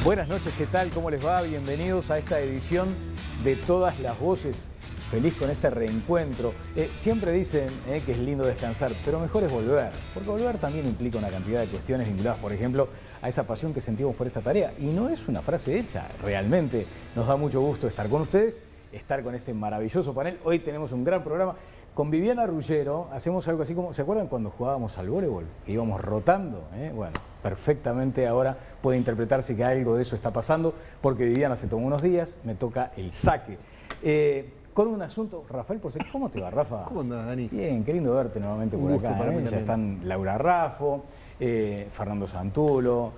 Buenas noches, ¿qué tal? ¿Cómo les va? Bienvenidos a esta edición de Todas las Voces. Feliz con este reencuentro. Siempre dicen que es lindo descansar, pero mejor es volver, porque volver también implica una cantidad de cuestiones vinculadas, por ejemplo, a esa pasión que sentimos por esta tarea. Y no es una frase hecha, realmente nos da mucho gusto estar con ustedes, estar con este maravilloso panel. Hoy tenemos un gran programa. Con Viviana Ruggiero hacemos algo así como, ¿se acuerdan cuando jugábamos al voleibol? Que íbamos rotando, Bueno, perfectamente ahora puede interpretarse que algo de eso está pasando, porque Viviana se tomó unos días, me toca el saque. Con un asunto, Rafael Porcel, ¿cómo te va, Rafa? ¿Cómo andás, Dani? Bien, qué lindo verte nuevamente por acá. Ya están Laura Raffo, Fernando Santulo,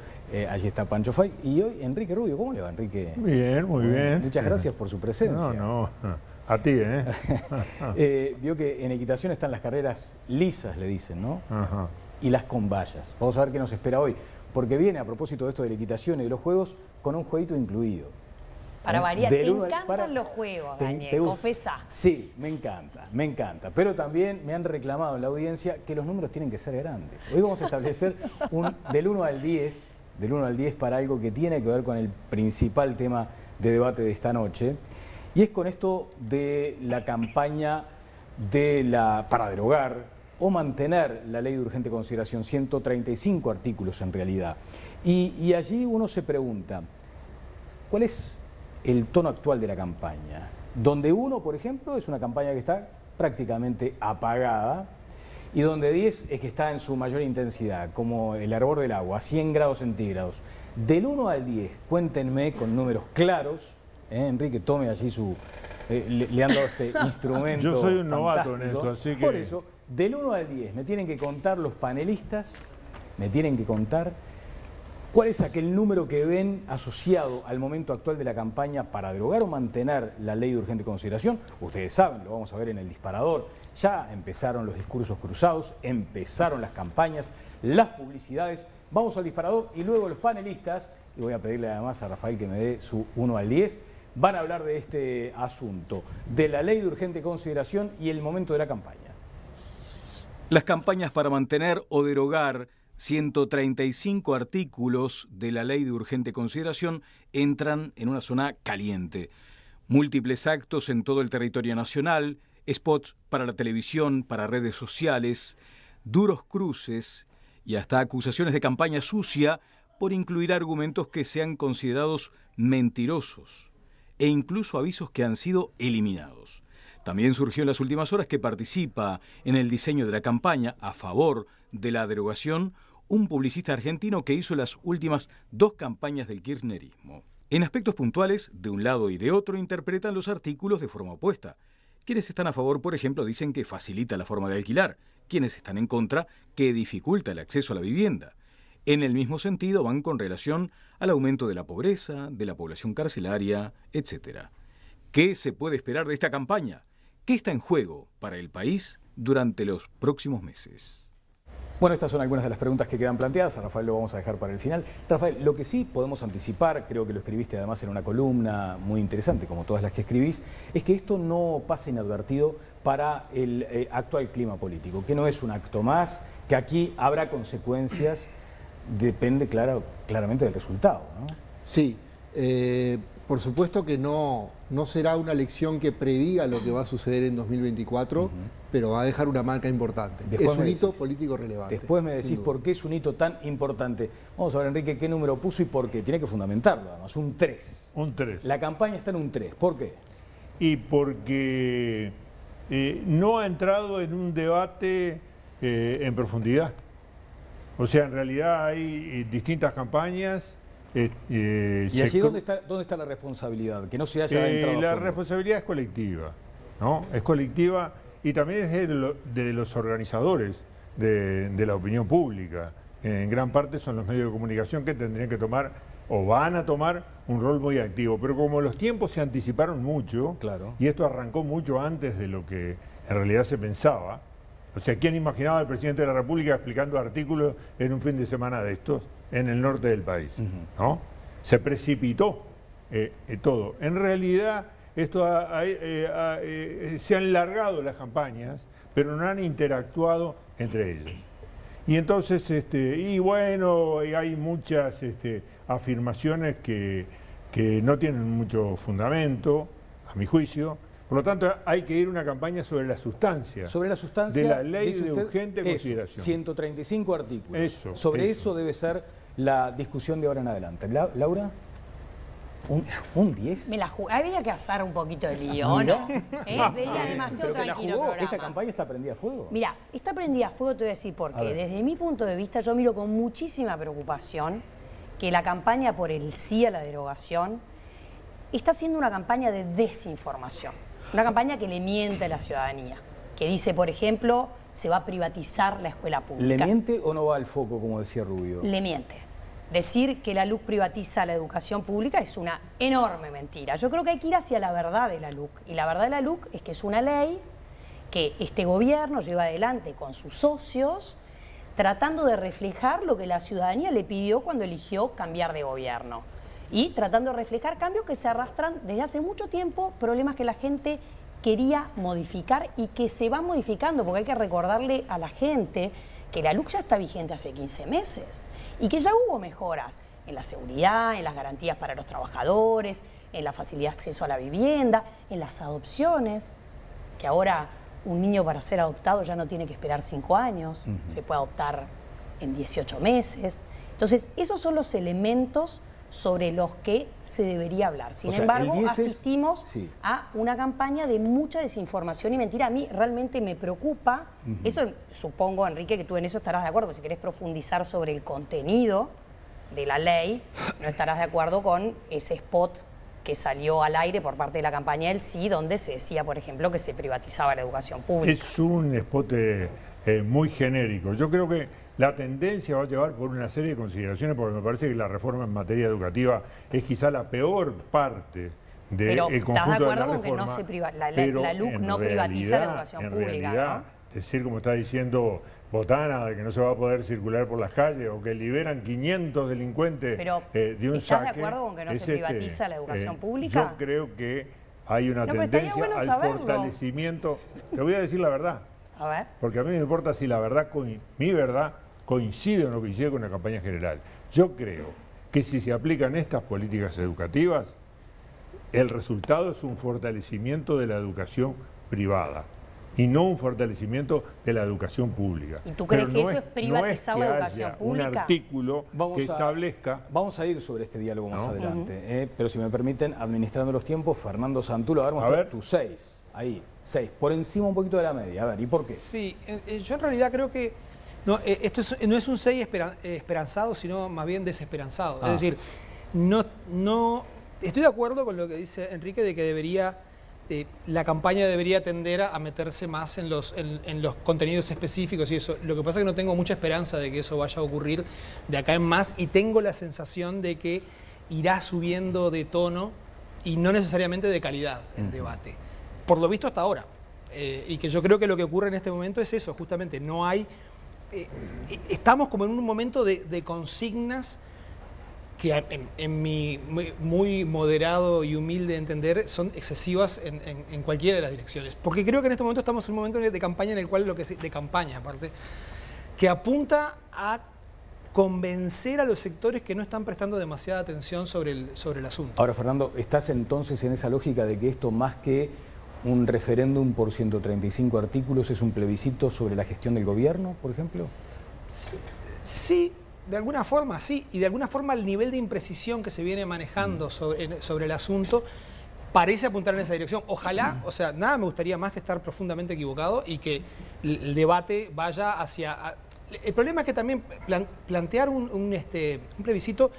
allí está Pancho Fay y hoy Enrique Rubio. ¿Cómo le va, Enrique? Bien, muy bien. Muchas gracias por su presencia. No, a ti, Vio que en equitación están las carreras lisas, le dicen, ¿no? Ajá. Y las con vallas. Vamos a ver qué nos espera hoy, porque viene a propósito de esto de la equitación y de los juegos con un jueguito incluido. Para variar, te encantan los juegos, Daniel, confesá. Sí, me encanta. Pero también me han reclamado en la audiencia que los números tienen que ser grandes. Hoy vamos a establecer del 1 al 10, para algo que tiene que ver con el principal tema de debate de esta noche. Y es con esto de la campaña para derogar o mantener la ley de urgente consideración, 135 artículos en realidad. Y allí uno se pregunta, ¿cuál es el tono actual de la campaña? Donde 1, por ejemplo, es una campaña que está prácticamente apagada, y donde 10 es que está en su mayor intensidad, como el hervor del agua, a 100 grados centígrados. Del 1 al 10, cuéntenme con números claros. Enrique, tome allí le han dado este instrumento. Yo soy un novato fantástico. en esto, así que... Por eso, del 1 al 10, me tienen que contar los panelistas, me tienen que contar cuál es aquel número que ven asociado al momento actual de la campaña para derogar o mantener la ley de urgente consideración. Ustedes saben, lo vamos a ver en el disparador, ya empezaron los discursos cruzados, empezaron las campañas, las publicidades. Vamos al disparador y luego los panelistas, y voy a pedirle además a Rafael que me dé su 1 al 10, van a hablar de este asunto, de la ley de urgente consideración y el momento de la campaña. Las campañas para mantener o derogar 135 artículos de la ley de urgente consideración entran en una zona caliente. Múltiples actos en todo el territorio nacional, spots para la televisión, para redes sociales, duros cruces y hasta acusaciones de campaña sucia por incluir argumentos que sean considerados mentirosos e incluso avisos que han sido eliminados. También surgió en las últimas horas que participa en el diseño de la campaña a favor de la derogación un publicista argentino que hizo las últimas 2 campañas del kirchnerismo. En aspectos puntuales, de un lado y de otro, interpretan los artículos de forma opuesta. Quienes están a favor, por ejemplo, dicen que facilita la forma de alquilar. Quienes están en contra, que dificulta el acceso a la vivienda. En el mismo sentido van con relación al aumento de la pobreza, de la población carcelaria, etc. ¿Qué se puede esperar de esta campaña? ¿Qué está en juego para el país durante los próximos meses? Bueno, estas son algunas de las preguntas que quedan planteadas. A Rafael lo vamos a dejar para el final. Rafael, lo que sí podemos anticipar, creo que lo escribiste además en una columna muy interesante, como todas las que escribís, es que esto no pasa inadvertido para el actual clima político, que no es un acto más, que aquí habrá consecuencias, depende claramente del resultado, ¿no? Sí, por supuesto que no será una elección que prediga lo que va a suceder en 2024, pero va a dejar una marca importante. Después es un hito político relevante. Después me decís por qué es un hito tan importante. Vamos a ver, Enrique, qué número puso y por qué. Tiene que fundamentarlo, además, un 3. Un 3. La campaña está en un 3. ¿Por qué? Y porque no ha entrado en un debate en profundidad. O sea, en realidad hay distintas campañas. ¿Y allí dónde está la responsabilidad? Que no se haya entrado a La fondo. responsabilidad es colectiva, ¿no? Es colectiva y también es de los organizadores de la opinión pública. En gran parte son los medios de comunicación que tendrían que tomar o van a tomar un rol muy activo. Pero como los tiempos se anticiparon mucho, claro, y esto arrancó mucho antes de lo que en realidad se pensaba. O sea, ¿quién imaginaba al presidente de la República explicando artículos en un fin de semana de estos en el norte del país? ¿No? Se precipitó todo. En realidad, se han largado las campañas, pero no han interactuado entre ellas. Y entonces, y bueno, hay muchas afirmaciones que no tienen mucho fundamento, a mi juicio. Por lo tanto, hay que ir a una campaña sobre la sustancia. Sobre la sustancia de la ley de urgente consideración. 135 artículos. Eso. Sobre eso debe ser la discusión de ahora en adelante. Laura, ¿un 10? Había que hacer un poquito de lío, ¿no? Venía demasiado tranquilo el programa. ¿Esta campaña está prendida a fuego? Mira, está prendida a fuego, te voy a decir por qué. Desde mi punto de vista, yo miro con muchísima preocupación que la campaña por el sí a la derogación está siendo una campaña de desinformación. Una campaña que le miente a la ciudadanía. Que dice, por ejemplo, se va a privatizar la escuela pública. ¿Le miente o no va al foco, como decía Rubio? Le miente. Decir que la LUC privatiza la educación pública es una enorme mentira. Yo creo que hay que ir hacia la verdad de la LUC. Y la verdad de la LUC es que es una ley que este gobierno lleva adelante con sus socios, tratando de reflejar lo que la ciudadanía le pidió cuando eligió cambiar de gobierno. Y tratando de reflejar cambios que se arrastran desde hace mucho tiempo, problemas que la gente quería modificar y que se van modificando, porque hay que recordarle a la gente que la LUC ya está vigente hace 15 meses y que ya hubo mejoras en la seguridad, en las garantías para los trabajadores, en la facilidad de acceso a la vivienda, en las adopciones, que ahora un niño para ser adoptado ya no tiene que esperar 5 años, se puede adoptar en 18 meses. Entonces, esos son los elementos sobre los que se debería hablar. Sin embargo, asistimos a una campaña de mucha desinformación y mentira. A mí realmente me preocupa. Eso supongo, Enrique, que tú en eso estarás de acuerdo, porque si querés profundizar sobre el contenido de la ley, no estarás de acuerdo con ese spot que salió al aire por parte de la campaña del sí, donde se decía, por ejemplo, que se privatizaba la educación pública. Es un spot muy genérico. Yo creo que la tendencia va a llevar por una serie de consideraciones, porque me parece que la reforma en materia educativa es quizá la peor parte del conjunto de la reforma. ¿Estás de acuerdo con que no la LUC no privatiza la educación pública? ¿No? Decir, como está diciendo Botana, de que no se va a poder circular por las calles o que liberan 500 delincuentes de un saque. ¿Estás de acuerdo con que no se privatiza la educación pública? Yo creo que hay una tendencia al fortalecimiento. Te voy a decir la verdad. A ver. Porque a mí me importa si la verdad, mi verdad, coincide o no coincide con la campaña general. Yo creo que si se aplican estas políticas educativas, el resultado es un fortalecimiento de la educación privada y no un fortalecimiento de la educación pública. ¿Y tú crees que eso es privatizar la educación pública? Un artículo que establezca... Vamos a ir sobre este diálogo más adelante, pero si me permiten, administrando los tiempos, Fernando Santulo, a ver, tu 6, ahí, 6, por encima un poquito de la media, a ver, ¿y por qué? Sí, yo en realidad creo que esto no es un 6 esperanzado, sino más bien desesperanzado. Es decir, no estoy de acuerdo con lo que dice Enrique de que la campaña debería tender a meterse más en los contenidos específicos y eso. Lo que pasa es que no tengo mucha esperanza de que eso vaya a ocurrir de acá en más y tengo la sensación de que irá subiendo de tono y no necesariamente de calidad el debate. Por lo visto hasta ahora. Y que yo creo que lo que ocurre en este momento es eso, justamente. No hay... estamos como en un momento de consignas que en mi muy moderado y humilde entender son excesivas en cualquiera de las direcciones. Porque creo que en este momento estamos en un momento de campaña en el cual de campaña aparte, que apunta a convencer a los sectores que no están prestando demasiada atención sobre el asunto. Ahora, Fernando, ¿estás entonces en esa lógica de que esto más que un referéndum por 135 artículos es un plebiscito sobre la gestión del gobierno, por ejemplo? Sí, de alguna forma sí, y de alguna forma el nivel de imprecisión que se viene manejando sobre el asunto parece apuntar en esa dirección. Ojalá, o sea, nada me gustaría más que estar profundamente equivocado y que el debate vaya hacia... El problema es que también plantear un plebiscito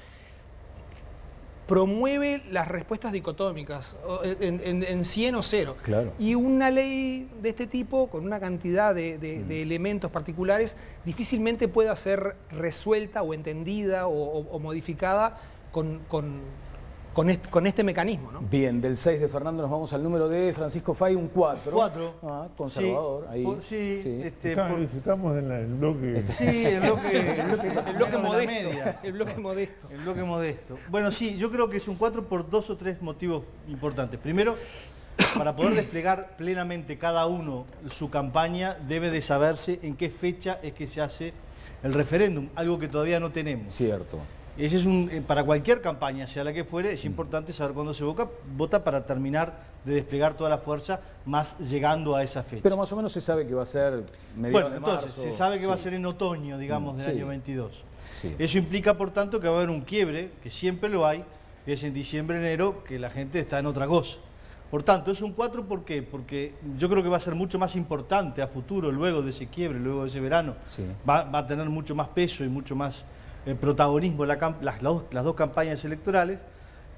promueve las respuestas dicotómicas, en 100 o 0. Claro. Y una ley de este tipo, con una cantidad de elementos particulares, difícilmente pueda ser resuelta o entendida o modificada con este mecanismo, ¿no? Bien, del 6 de Fernando nos vamos al número de Francisco Fay, un 4. 4. Conservador, sí, ahí. Estamos en el bloque... Sí, el bloque modesto. El bloque modesto. El bloque modesto. Bueno, sí, yo creo que es un 4 por 2 o 3 motivos importantes. Primero, para poder desplegar plenamente cada uno su campaña, debe de saberse en qué fecha es que se hace el referéndum, algo que todavía no tenemos. Cierto. Ese es para cualquier campaña, sea la que fuere, es importante saber cuándo se vota para terminar de desplegar toda la fuerza, más llegando a esa fecha. Pero más o menos se sabe que va a ser mediados de marzo. Entonces, se sabe que va a ser en otoño, digamos, del año 22. Sí. Eso implica, por tanto, que va a haber un quiebre, que siempre lo hay, que es en diciembre, enero, que la gente está en otra cosa. Por tanto, es un 4, ¿por qué? Porque yo creo que va a ser mucho más importante a futuro, luego de ese quiebre, luego de ese verano. Sí. Va a tener mucho más peso y mucho más protagonismo las dos campañas electorales,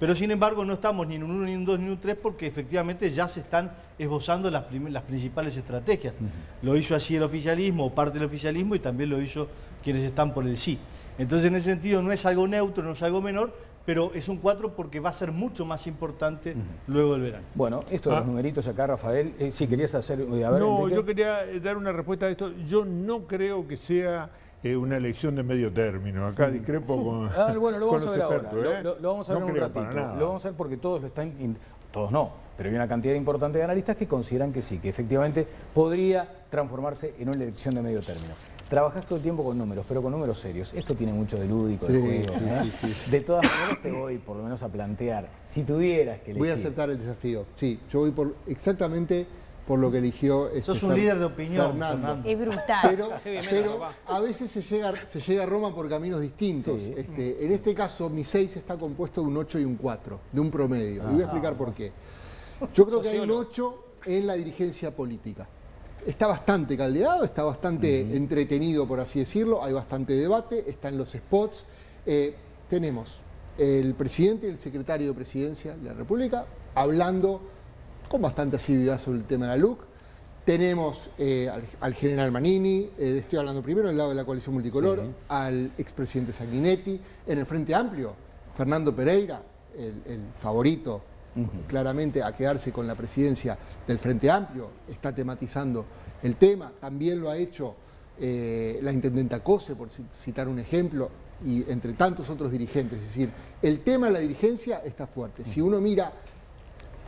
pero sin embargo no estamos ni en un 1, ni en un 2, ni en un 3, porque efectivamente ya se están esbozando las principales estrategias. Lo hizo así el oficialismo, o parte del oficialismo, y también lo hizo quienes están por el sí. Entonces, en ese sentido, no es algo neutro, no es algo menor, pero es un 4 porque va a ser mucho más importante luego del verano. Bueno, esto de los numeritos acá, Rafael, si querías hacer... a ver, No, Enrique. yo quería dar una respuesta a esto. Yo no creo que sea una elección de medio término. Acá discrepo con Bueno, lo vamos con a ver los ahora. expertos, Lo vamos a ver No en un creo para ratito. nada. Lo vamos a ver porque todos lo están... Todos no, pero hay una cantidad importante de analistas que consideran que sí, que efectivamente podría transformarse en una elección de medio término. Trabajás todo el tiempo con números, pero con números serios. Esto tiene mucho de lúdico, de juego. De todas maneras te voy por lo menos a plantear, si tuvieras que elegir... Voy a aceptar el desafío. Sí, yo voy exactamente por lo que eligió Sos un líder de opinión, Fernando. Es brutal. Pero a veces se llega a Roma por caminos distintos. Sí. En este caso, mi 6 está compuesto de un 8 y un 4, de un promedio. Y voy a explicar por qué. Yo creo que hay un 8 en la dirigencia política. Está bastante caldeado, está bastante entretenido, por así decirlo. Hay bastante debate, están los spots. Tenemos el presidente y el secretario de Presidencia de la República hablando con bastante asiduidad sobre el tema de la LUC. Tenemos al general Manini, estoy hablando primero del lado de la coalición multicolor, al expresidente Sanguinetti. En el Frente Amplio, Fernando Pereira, el favorito claramente a quedarse con la presidencia del Frente Amplio, está tematizando el tema. También lo ha hecho la intendenta Cose, por citar un ejemplo, y entre tantos otros dirigentes. Es decir, el tema de la dirigencia está fuerte. Si uno mira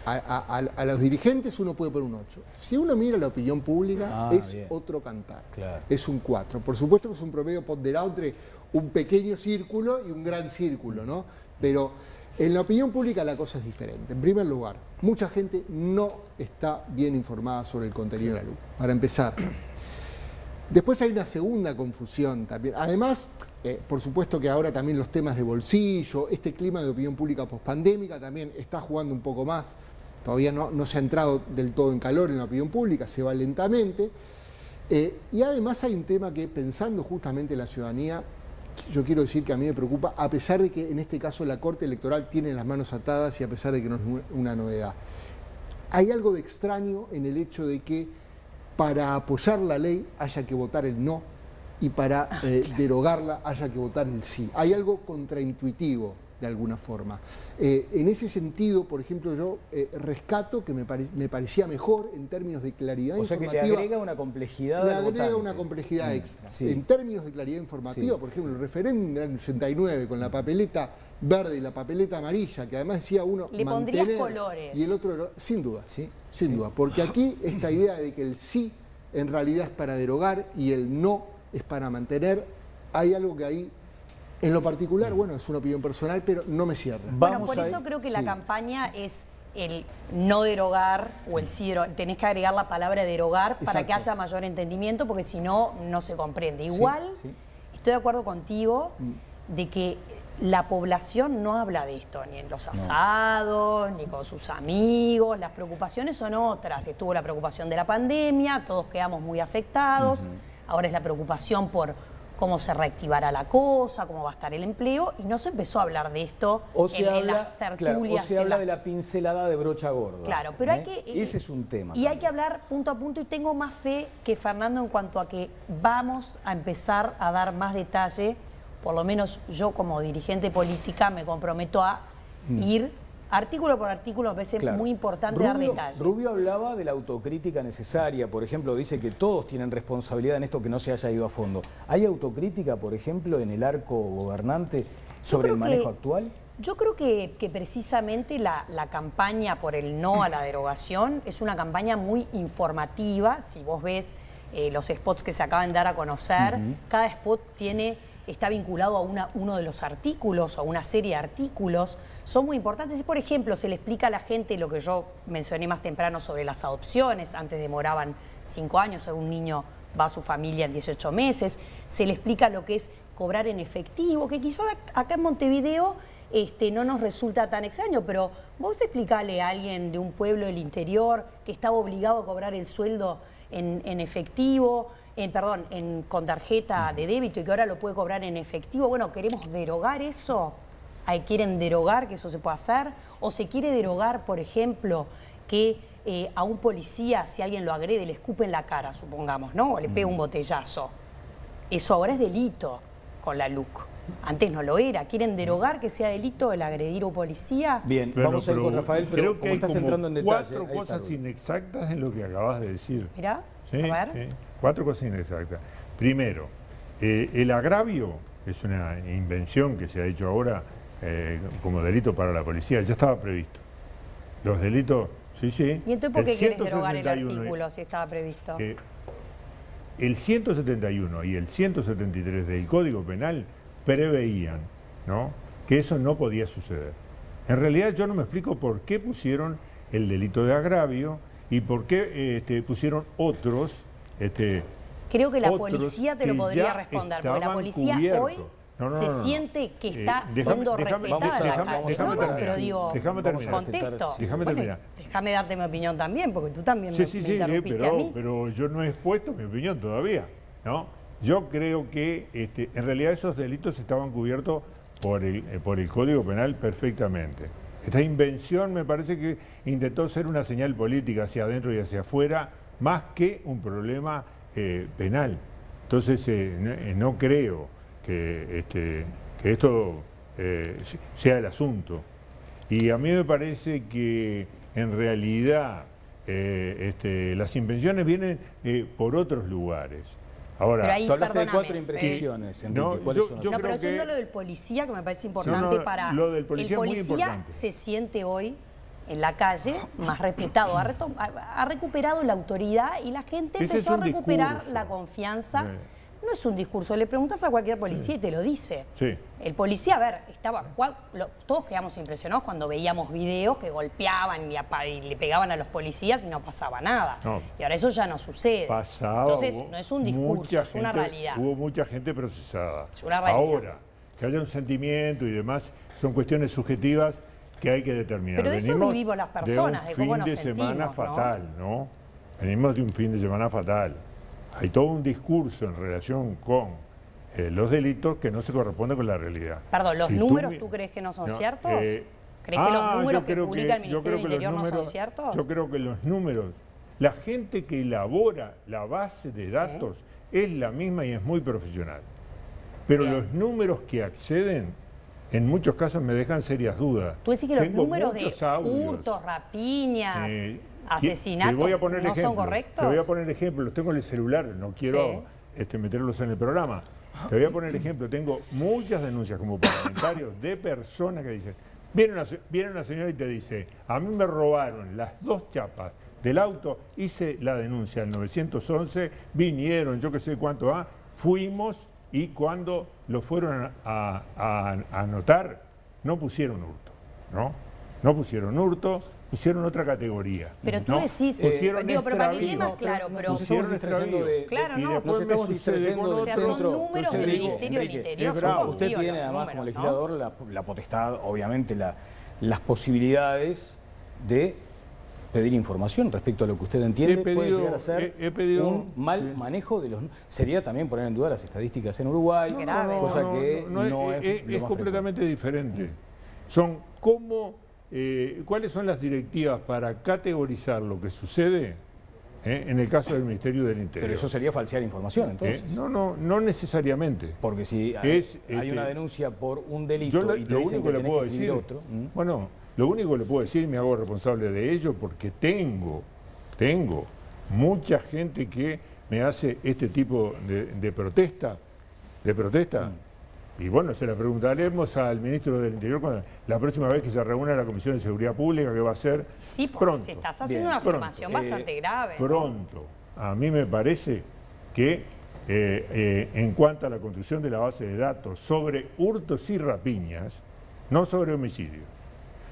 a los dirigentes, uno puede poner un 8. Si uno mira la opinión pública, es otro cantar. Claro. Es un 4. Por supuesto que es un promedio ponderado entre un pequeño círculo y un gran círculo, ¿no? Pero en la opinión pública la cosa es diferente. En primer lugar, mucha gente no está bien informada sobre el contenido de la LUC, para empezar. Después hay una segunda confusión también. Además, por supuesto que ahora también los temas de bolsillo, este clima de opinión pública pospandémica también está jugando un poco más. Todavía no se ha entrado del todo en calor en la opinión pública, se va lentamente. Y además hay un tema que, pensando justamente en la ciudadanía, yo quiero decir que a mí me preocupa, a pesar de que en este caso la Corte Electoral tiene las manos atadas y a pesar de que no es una novedad. Hay algo de extraño en el hecho de que para apoyar la ley haya que votar el no y para derogarla haya que votar el sí. Hay algo contraintuitivo de alguna forma. En ese sentido, por ejemplo, yo rescato que me parecía mejor en términos de claridad informativa. O sea que le agrega una complejidad Le al agrega votante. una complejidad extra. Sí. En términos de claridad informativa, Sí. por ejemplo, el referéndum del año 89 con la papeleta verde y la papeleta amarilla, que además decía uno Le pondrías colores. y el otro, sin duda, Sí. sin duda, porque aquí esta idea de que el sí en realidad es para derogar y el no es para mantener, hay algo que ahí, en lo particular, bueno, es una opinión personal, pero no me cierra. Bueno, Vamos por a- eso creo que la sí. campaña es el no derogar o el sí derogar. Tenés que agregar la palabra derogar para que Exacto. haya mayor entendimiento, porque si no, no se comprende. Igual, sí. estoy de acuerdo contigo de que la población no habla de esto, ni en los asados, ni con sus amigos. Las preocupaciones son otras. Estuvo la preocupación de la pandemia, todos quedamos muy afectados. Ahora es la preocupación por cómo se reactivará la cosa, cómo va a estar el empleo, y no se empezó a hablar de esto O se en habla, las claro, tertulias. o se en habla la- de la pincelada de brocha gorda. Claro, pero hay ¿eh? que... Ese es un tema. Y hay también. que hablar punto a punto, y tengo más fe que Fernando en cuanto a que vamos a empezar a dar más detalle. Por lo menos yo como dirigente política me comprometo a ir artículo por artículo. A veces Claro. muy importante dar Rubio, detalle. Rubio hablaba de la autocrítica necesaria. Por ejemplo, dice que todos tienen responsabilidad en esto que no se haya ido a fondo. ¿Hay autocrítica, por ejemplo, en el arco gobernante sobre creo el manejo que- actual? Yo creo que precisamente la campaña por el no a la derogación es una campaña muy informativa. Si vos ves los spots que se acaban de dar a conocer, cada spot está vinculado a uno de los artículos, a una serie de artículos, son muy importantes. Y, por ejemplo, se le explica a la gente lo que yo mencioné más temprano sobre las adopciones, antes demoraban 5 años, un niño va a su familia en 18 meses, se le explica lo que es cobrar en efectivo, que quizás acá en Montevideo no nos resulta tan extraño, pero vos explicale a alguien de un pueblo del interior que estaba obligado a cobrar el sueldo en efectivo, con tarjeta de débito y que ahora lo puede cobrar en efectivo. Bueno, ¿queremos derogar eso? ¿Quieren derogar que eso se pueda hacer? ¿O se quiere derogar, por ejemplo, que a un policía, si alguien lo agrede, le escupe en la cara, supongamos, ¿no? O le pega un botellazo? Eso ahora es delito con la LUC. Antes no lo era. ¿Quieren derogar que sea delito el agredir a un policía? Bien, Bueno, vamos a ir con Rafael, pero creo que como hay estás como entrando en detalle... 4 cosas inexactas en lo que acabas de decir. Mirá, Sí, a ver. sí, 4 cosas inexactas. Primero, el agravio es una invención que se ha hecho ahora como delito para la policía. Ya estaba previsto. Los delitos, sí. ¿Y entonces por qué querés derogar el 171, artículo si estaba previsto? El 171 y el 173 del Código Penal preveían, ¿no?, que eso no podía suceder. En realidad yo no me explico por qué pusieron el delito de agravio y por qué pusieron otros. Creo que la otros policía te lo que podría ya responder, porque la estaban policía cubiertos. hoy se siente que está siendo déjame respetada la calle. déjame No, terminar. pero digo, Déjame terminar. contesto. Déjame terminar. Déjame darte mi opinión también, porque tú también me interrumpiste a mí. pero yo no he expuesto mi opinión todavía, ¿no? Yo creo que en realidad esos delitos estaban cubiertos por el Código Penal perfectamente. Esta invención me parece que intentó ser una señal política hacia adentro y hacia afuera, más que un problema penal. Entonces no creo que esto sea el asunto. Y a mí me parece que en realidad las invenciones vienen por otros lugares. Ahora, Pero ahí, tú hablaste de perdóname, 4 imprecisiones, Enrique. no, ¿Cuáles yo- son? yo No, creo pero yendo que- a lo del policía, que me parece importante para... lo del policía el es muy policía importante. se siente hoy en la calle más respetado, ha recuperado la autoridad y la gente Ese es empezó a un recuperar discurso. la confianza. Sí. No es un discurso, le preguntas a cualquier policía y te lo dice. Sí. El policía, a ver, todos quedamos impresionados cuando veíamos videos que golpeaban y le pegaban a los policías y no pasaba nada. No. Y ahora eso ya no sucede. pasaba. Entonces, hubo no es un discurso, mucha es una gente- realidad. Hubo mucha gente procesada. Es una realidad. Ahora, que haya un sentimiento y demás, son cuestiones subjetivas que hay que determinar. Pero de eso Venimos vivimos las personas, de cómo nos un fin de semana sentimos, ¿no? fatal, ¿no? Venimos de un fin de semana fatal. Hay todo un discurso en relación con los delitos que no se corresponde con la realidad. Perdón, ¿los Si números tú crees que no son ciertos? ¿Crees que los números que publica el Ministerio del Interior no son ciertos? Yo creo que los números, la gente que elabora la base de datos es la misma y es muy profesional. Pero Bien. los números que acceden, en muchos casos me dejan serias dudas. Tú decís que los Tengo números de muchos audios. hurtos, rapiñas, Eh, asesinatos te voy a poner no son ejemplos, correctos. Te voy a poner ejemplos, los tengo en el celular, no quiero meterlos en el programa. Te voy a poner ejemplo, tengo muchas denuncias como parlamentarios de personas que dicen, viene una señora y te dice, a mí me robaron las 2 chapas del auto, hice la denuncia al 911, vinieron, yo qué sé cuánto, fuimos y cuando lo fueron a anotar, no pusieron hurto, ¿no? No pusieron hurto, pusieron otra categoría. Pero tú ¿no? decís, Pusieron digo, pero para mí extravío. es más claro, pero... Nos estamos Pusieron distrayendo extravío. Claro, Y no. después Nos me estamos sucede distrayendo con del O sea, otro. son centro. números Entonces, del Enrique, Ministerio del Enrique, Interior. es Yo bravo. confío Usted en tiene los además números, como ¿no? legislador la potestad, obviamente las posibilidades de pedir información respecto a lo que usted entiende puede llegar a ser he pedido- un mal manejo de los... Sería también poner en duda las estadísticas en Uruguay, grave. cosa que no, es lo más completamente diferente. Son ¿cuáles son las directivas para categorizar lo que sucede en el caso del Ministerio del Interior? Pero eso sería falsear información, entonces. No necesariamente. Porque si Es, hay una denuncia por un delito Yo y te lo dicen único que que le tenés puedo que escribir decir, otro... bueno, lo único que le puedo decir, me hago responsable de ello porque tengo mucha gente que me hace este tipo de protesta, y bueno, se la preguntaremos al ministro del Interior la próxima vez que se reúna la Comisión de Seguridad Pública, que va a ser Sí, porque pronto. si estás haciendo Bien, una pronto. afirmación bastante grave. ¿no? Pronto. A mí me parece que en cuanto a la construcción de la base de datos sobre hurtos y rapiñas, no sobre homicidios,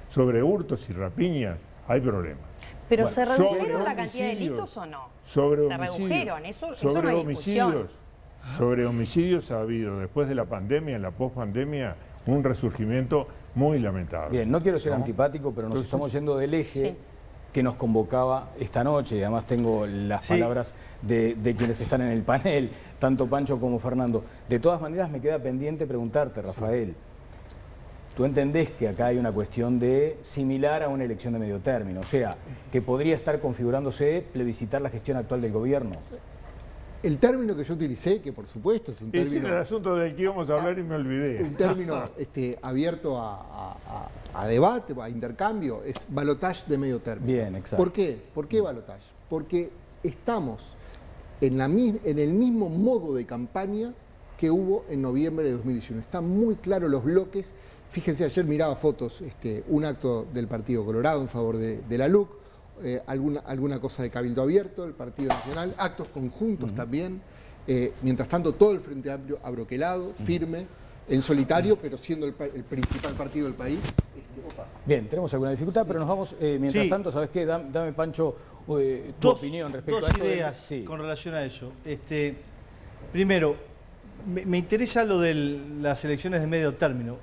sobre hurtos y rapiñas, hay problemas. Pero Bueno, ¿se redujeron sobre la cantidad de homicidios, delitos o no? Sobre Se homicidios, redujeron, eso sobre no hay discusión. homicidios, sobre homicidios ha habido después de la pandemia, en la pospandemia, un resurgimiento muy lamentable. Bien, no quiero ser antipático, pero nos Entonces, estamos yendo del eje Sí. que nos convocaba esta noche, y además tengo las Sí. palabras de quienes están en el panel, tanto Pancho como Fernando. De todas maneras, me queda pendiente preguntarte, Rafael, ¿tú entendés que acá hay una cuestión de similar a una elección de medio término? O sea, que podría estar configurándose plebiscitar la gestión actual del gobierno. El término que yo utilicé, que por supuesto es un Ese era el término, asunto del que íbamos a hablar y me olvidé. un término abierto a debate, a intercambio, es balotage de medio término. Bien, exacto. ¿Por qué? ¿Por qué balotage? Porque estamos en el mismo modo de campaña que hubo en noviembre de 2019. Están muy claros los bloques. Fíjense, ayer miraba fotos, un acto del Partido Colorado en favor de la LUC, alguna cosa de Cabildo Abierto, el Partido Nacional, actos conjuntos también. Mientras tanto, todo el Frente Amplio abroquelado, firme, en solitario, pero siendo el principal partido del país. Bien, tenemos alguna dificultad, pero nos vamos, mientras Sí. tanto, ¿sabes qué? Dame Pancho, tu opinión respecto a dos esto. ideas Sí. con relación a eso. Primero, me interesa lo de las elecciones de medio término.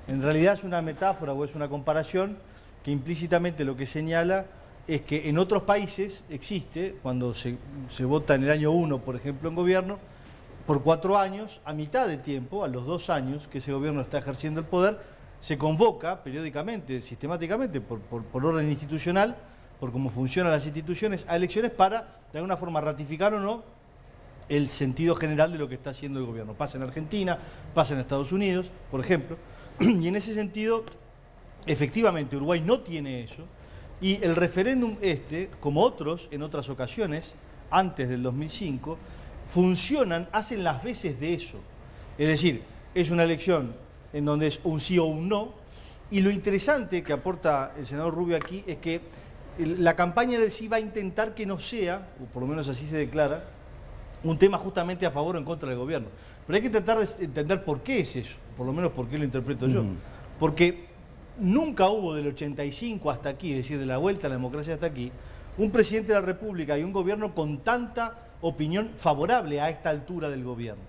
En realidad es una metáfora o es una comparación que implícitamente lo que señala es que en otros países existe, cuando se vota en el año 1, por ejemplo, en gobierno, por 4 años, a mitad de tiempo, a los 2 años que ese gobierno está ejerciendo el poder, se convoca periódicamente, sistemáticamente, por orden institucional, por cómo funcionan las instituciones, a elecciones para, de alguna forma, ratificar o no el sentido general de lo que está haciendo el gobierno. Pasa en Argentina, pasa en Estados Unidos, por ejemplo, y en ese sentido, efectivamente, Uruguay no tiene eso, y el referéndum como otros en otras ocasiones, antes del 2005, funcionan, hacen las veces de eso. Es decir, es una elección en donde es un sí o un no, y lo interesante que aporta el senador Rubio aquí es que la campaña del sí va a intentar que no sea, o por lo menos así se declara, un tema justamente a favor o en contra del gobierno. Pero hay que intentar entender por qué es eso, por lo menos por qué lo interpreto yo. Porque nunca hubo del 85 hasta aquí, es decir, de la vuelta a la democracia hasta aquí, un presidente de la República y un gobierno con tanta opinión favorable a esta altura del gobierno.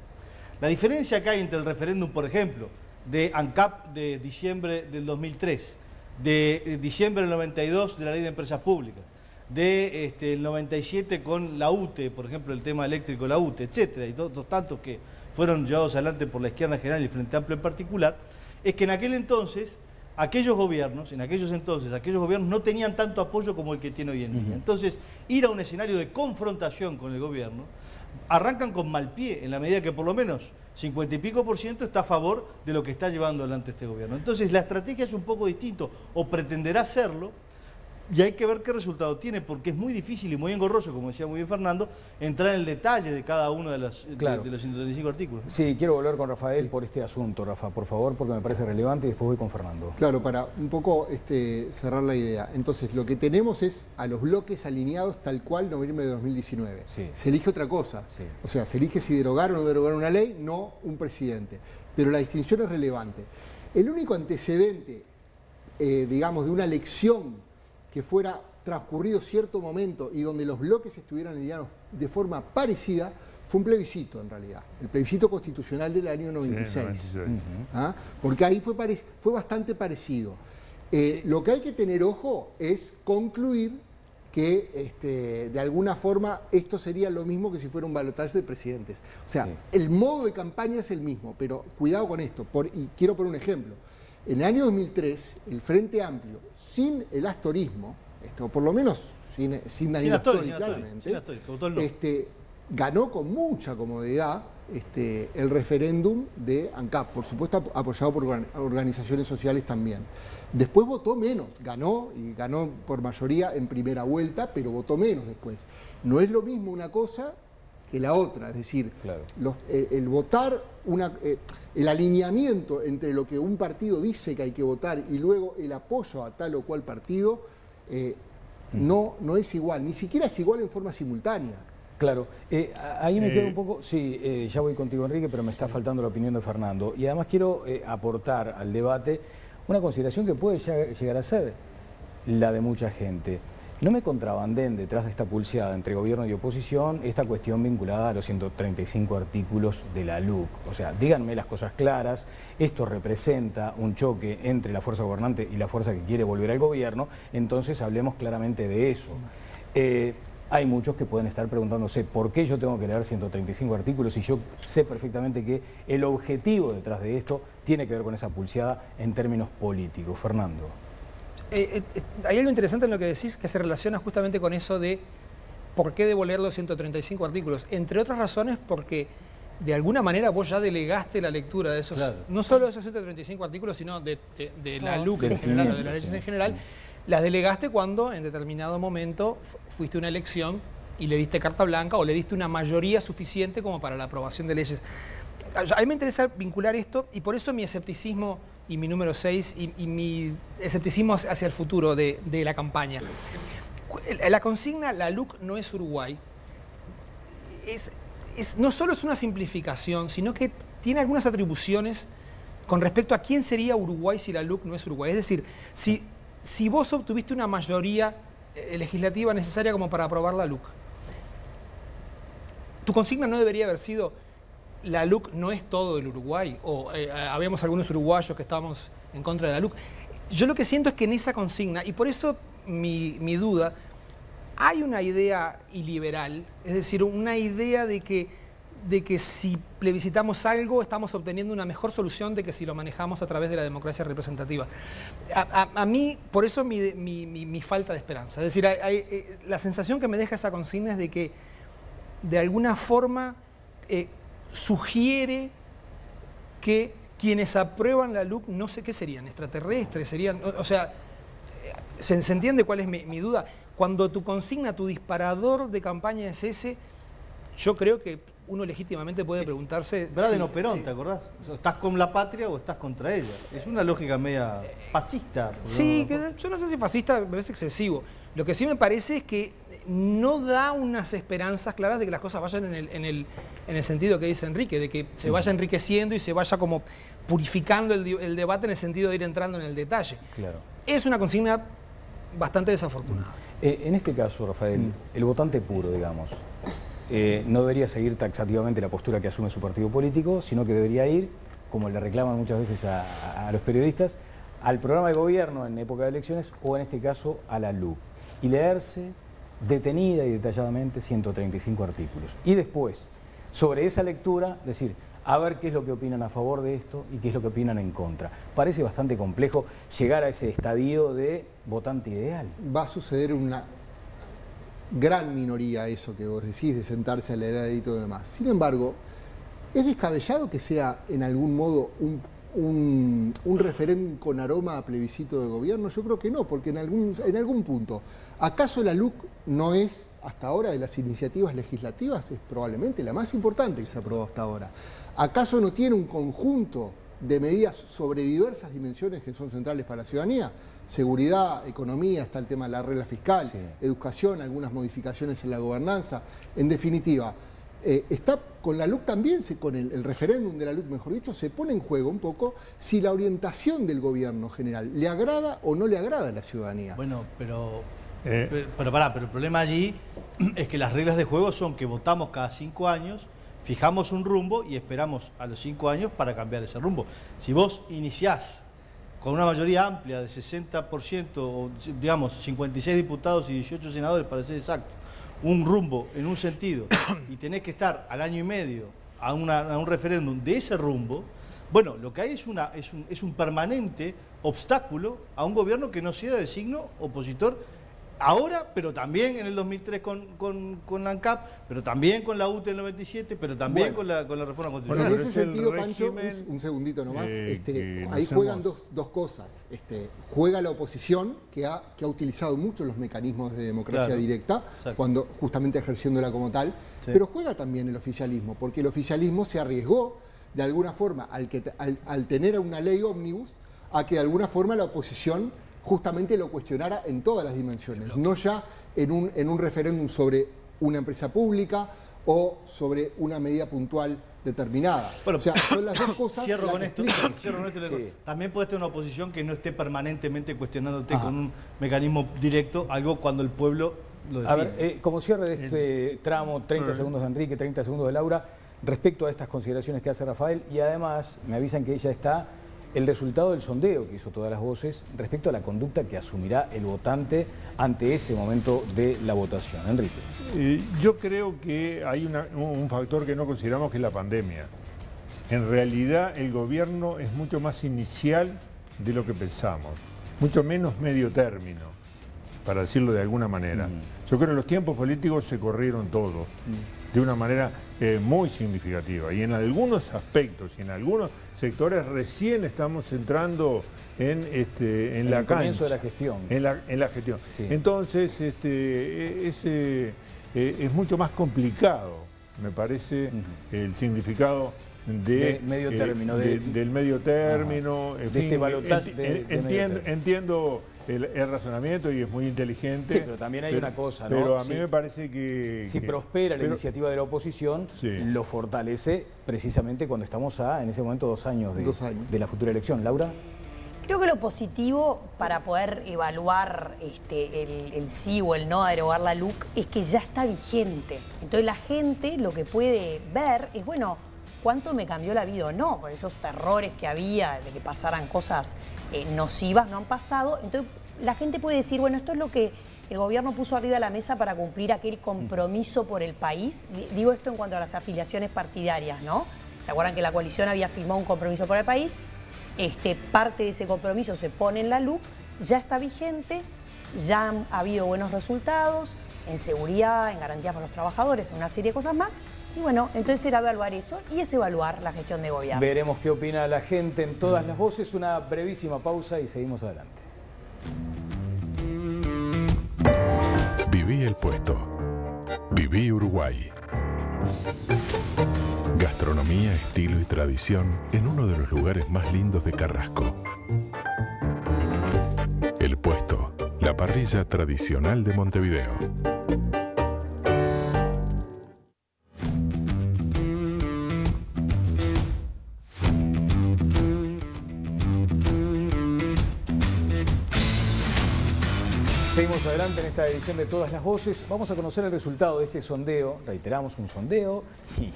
La diferencia que hay entre el referéndum, por ejemplo, de ANCAP de diciembre del 2003, de diciembre del 92 de la Ley de Empresas Públicas, de el 97 con la UTE, por ejemplo, el tema eléctrico de la UTE, etcétera, y todos tantos que fueron llevados adelante por la izquierda en general y el Frente Amplio en particular, es que en aquel entonces, aquellos gobiernos no tenían tanto apoyo como el que tiene hoy en día. Entonces, ir a un escenario de confrontación con el gobierno, arrancan con mal pie, en la medida que por lo menos 50 y pico % está a favor de lo que está llevando adelante este gobierno. Entonces, la estrategia es un poco distinto, o pretenderá hacerlo, y hay que ver qué resultado tiene, porque es muy difícil y muy engorroso, como decía muy bien Fernando, entrar en el detalle de cada uno de los 135 artículos. Sí, quiero volver con Rafael por este asunto, Rafa, por favor, porque me parece relevante, y después voy con Fernando. Claro, para un poco cerrar la idea. Entonces, lo que tenemos es a los bloques alineados tal cual noviembre de 2019. Sí. Se elige otra cosa. Sí. O sea, se elige si derogar o no derogar una ley, no un presidente. Pero la distinción es relevante. El único antecedente, digamos, de una elección que fuera transcurrido cierto momento y donde los bloques estuvieran alineados de forma parecida, fue un plebiscito en realidad, el plebiscito constitucional del año 96. Sí, 96. ¿Ah? Porque ahí fue bastante parecido. Lo que hay que tener ojo es concluir que de alguna forma esto sería lo mismo que si fuera un balotaje de presidentes. O sea, el modo de campaña es el mismo, pero cuidado con esto, y quiero poner un ejemplo. En el año 2003, el Frente Amplio, sin el astorismo, o por lo menos sin Daniel Astori, claramente, ganó con mucha comodidad el referéndum de ANCAP, por supuesto apoyado por organizaciones sociales también. Después votó menos, ganó por mayoría en primera vuelta, pero votó menos después. No es lo mismo una cosa que la otra, es decir, claro, el votar, el alineamiento entre lo que un partido dice que hay que votar y luego el apoyo a tal o cual partido no es igual, ni siquiera es igual en forma simultánea. Claro, ahí me quedo un poco, sí, ya voy contigo Enrique, pero me está faltando la opinión de Fernando. Y además quiero aportar al debate una consideración que puede llegar a ser la de mucha gente. No me contrabanden detrás de esta pulseada entre gobierno y oposición esta cuestión vinculada a los 135 artículos de la LUC. O sea, díganme las cosas claras, esto representa un choque entre la fuerza gobernante y la fuerza que quiere volver al gobierno, entonces hablemos claramente de eso. Hay muchos que pueden estar preguntándose por qué yo tengo que leer 135 artículos y yo sé perfectamente que el objetivo detrás de esto tiene que ver con esa pulseada en términos políticos. Fernando. Hay algo interesante en lo que decís que se relaciona justamente con eso de por qué debo leer los 135 artículos. Entre otras razones porque de alguna manera vos ya delegaste la lectura de esos, claro, no solo de esos 135 artículos, sino de la LUC en general o de las leyes en general, las delegaste cuando en determinado momento fuiste a una elección y le diste carta blanca o le diste una mayoría suficiente como para la aprobación de leyes. A mí me interesa vincular esto y por eso mi escepticismo y mi número 6 y mi escepticismo hacia el futuro de la campaña. La consigna, la LUC no es Uruguay, no solo es una simplificación, sino que tiene algunas atribuciones con respecto a quién sería Uruguay si la LUC no es Uruguay. Es decir, si vos obtuviste una mayoría legislativa necesaria como para aprobar la LUC, tu consigna no debería haber sido la LUC no es todo el Uruguay, o habíamos algunos uruguayos que estábamos en contra de la LUC. Yo lo que siento es que en esa consigna, y por eso mi duda, hay una idea iliberal, es decir, una idea de que si plebiscitamos algo estamos obteniendo una mejor solución de que si lo manejamos a través de la democracia representativa. A mí, por eso mi falta de esperanza. Es decir, la sensación que me deja esa consigna es de que de alguna forma sugiere que quienes aprueban la LUC, no sé qué serían, extraterrestres, serían, o sea, ¿se entiende cuál es mi duda? Cuando tu consigna, tu disparador de campaña es ese, yo creo que uno legítimamente puede preguntarse... Braden o Perón, ¿te acordás? O sea, ¿estás con la patria o estás contra ella? Es una lógica media fascista. Sí, que yo no sé si fascista, me parece excesivo. Lo que sí me parece es que no da unas esperanzas claras de que las cosas vayan en el sentido que dice Enrique, de que se vaya enriqueciendo y se vaya como purificando el debate en el sentido de ir entrando en el detalle. Claro. Es una consigna bastante desafortunada. En este caso, Rafael, el votante puro, digamos, no debería seguir taxativamente la postura que asume su partido político, sino que debería ir, como le reclaman muchas veces a los periodistas, al programa de gobierno en época de elecciones o en este caso a la LUC y leerse detenida y detalladamente 135 artículos. Y después, sobre esa lectura, decir, a ver qué es lo que opinan a favor de esto y qué es lo que opinan en contra. Parece bastante complejo llegar a ese estadio de votante ideal. Va a suceder una gran minoría eso que vos decís de sentarse a leer y todo lo demás. Sin embargo, ¿es descabellado que sea en algún modo un referéndum con aroma a plebiscito de gobierno? Yo creo que no, porque en algún punto, ¿acaso la LUC no es, hasta ahora, de las iniciativas legislativas, es probablemente la más importante que se aprobó hasta ahora? ¿Acaso no tiene un conjunto de medidas sobre diversas dimensiones que son centrales para la ciudadanía? Seguridad, economía, está el tema de la regla fiscal, sí, educación, algunas modificaciones en la gobernanza. En definitiva, está con la LUC también, con el referéndum de la LUC, mejor dicho, se pone en juego un poco si la orientación del gobierno general le agrada o no le agrada a la ciudadanía. Bueno, pero el problema allí es que las reglas de juego son que votamos cada 5 años, fijamos un rumbo y esperamos a los 5 años para cambiar ese rumbo. Si vos iniciás con una mayoría amplia de 60%, o digamos 56 diputados y 18 senadores para ser exacto, un rumbo en un sentido y tenés que estar al año y medio a un referéndum de ese rumbo, bueno, lo que hay es un permanente obstáculo a un gobierno que no sea de signo opositor ahora, pero también en el 2003 con la ANCAP, pero también con la UTE en el 97, pero también con la reforma constitucional. En ese sentido, Pancho, un segundito nomás, ahí juegan dos cosas. Juega la oposición, que ha utilizado mucho los mecanismos de democracia directa, cuando justamente ejerciéndola como tal, pero juega también el oficialismo, porque el oficialismo se arriesgó de alguna forma al tener una ley ómnibus, a que de alguna forma la oposición justamente lo cuestionara en todas las dimensiones, no ya en un referéndum sobre una empresa pública o sobre una medida puntual determinada. Bueno, o sea, son las dos cosas. Cierro las con que esto. explican. Sí. También puede tener una oposición que no esté permanentemente cuestionándote Ajá. con un mecanismo directo, algo cuando el pueblo lo define. A ver, como cierre de este tramo, 30 segundos de Enrique, 30 segundos de Laura, respecto a estas consideraciones que hace Rafael, y además me avisan que ya está el resultado del sondeo que hizo Todas las Voces respecto a la conducta que asumirá el votante ante ese momento de la votación. Enrique. Yo creo que hay un factor que no consideramos, que es la pandemia. En realidad el gobierno es mucho más inicial de lo que pensamos, mucho menos medio término, para decirlo de alguna manera. Yo creo que los tiempos políticos se corrieron todos de una manera muy significativa, y en algunos aspectos y en algunos sectores recién estamos entrando en la el cancha. comienzo de la gestión. En la gestión. Sí. Entonces, es mucho más complicado, me parece, el significado de medio término, del medio término. En de fin, este balotaje de medio término. entiendo el razonamiento y es muy inteligente. Sí, pero también hay una cosa, ¿no? Pero a mí Sí. me parece que... Si prospera la pero- iniciativa de la oposición, Sí. lo fortalece precisamente cuando estamos en ese momento 2 años de, 2 años. de la futura elección. Laura. Creo que lo positivo para poder evaluar el sí o el no a derogar la LUC es que ya está vigente. Entonces la gente lo que puede ver es, bueno, cuánto me cambió la vida o no, por esos terrores que había de que pasaran cosas nocivas no han pasado. Entonces la gente puede decir, bueno, esto es lo que el gobierno puso arriba de la mesa para cumplir aquel compromiso por el país. Digo esto en cuanto a las afiliaciones partidarias, ¿no? ¿Se acuerdan que la coalición había firmado un compromiso por el país? Parte de ese compromiso se pone en la LUC, ya está vigente, ya han habido buenos resultados en seguridad, en garantías para los trabajadores, en una serie de cosas más. Y bueno, entonces era evaluar eso y es evaluar la gestión de gobierno. Veremos qué opina la gente en Todas las Voces. Una brevísima pausa y seguimos adelante. Viví el puesto. Viví Uruguay. Gastronomía, estilo y tradición en uno de los lugares más lindos de Carrasco. El Puesto, la parrilla tradicional de Montevideo. Seguimos adelante en esta edición de Todas las Voces. Vamos a conocer el resultado de este sondeo. Reiteramos, un sondeo. Y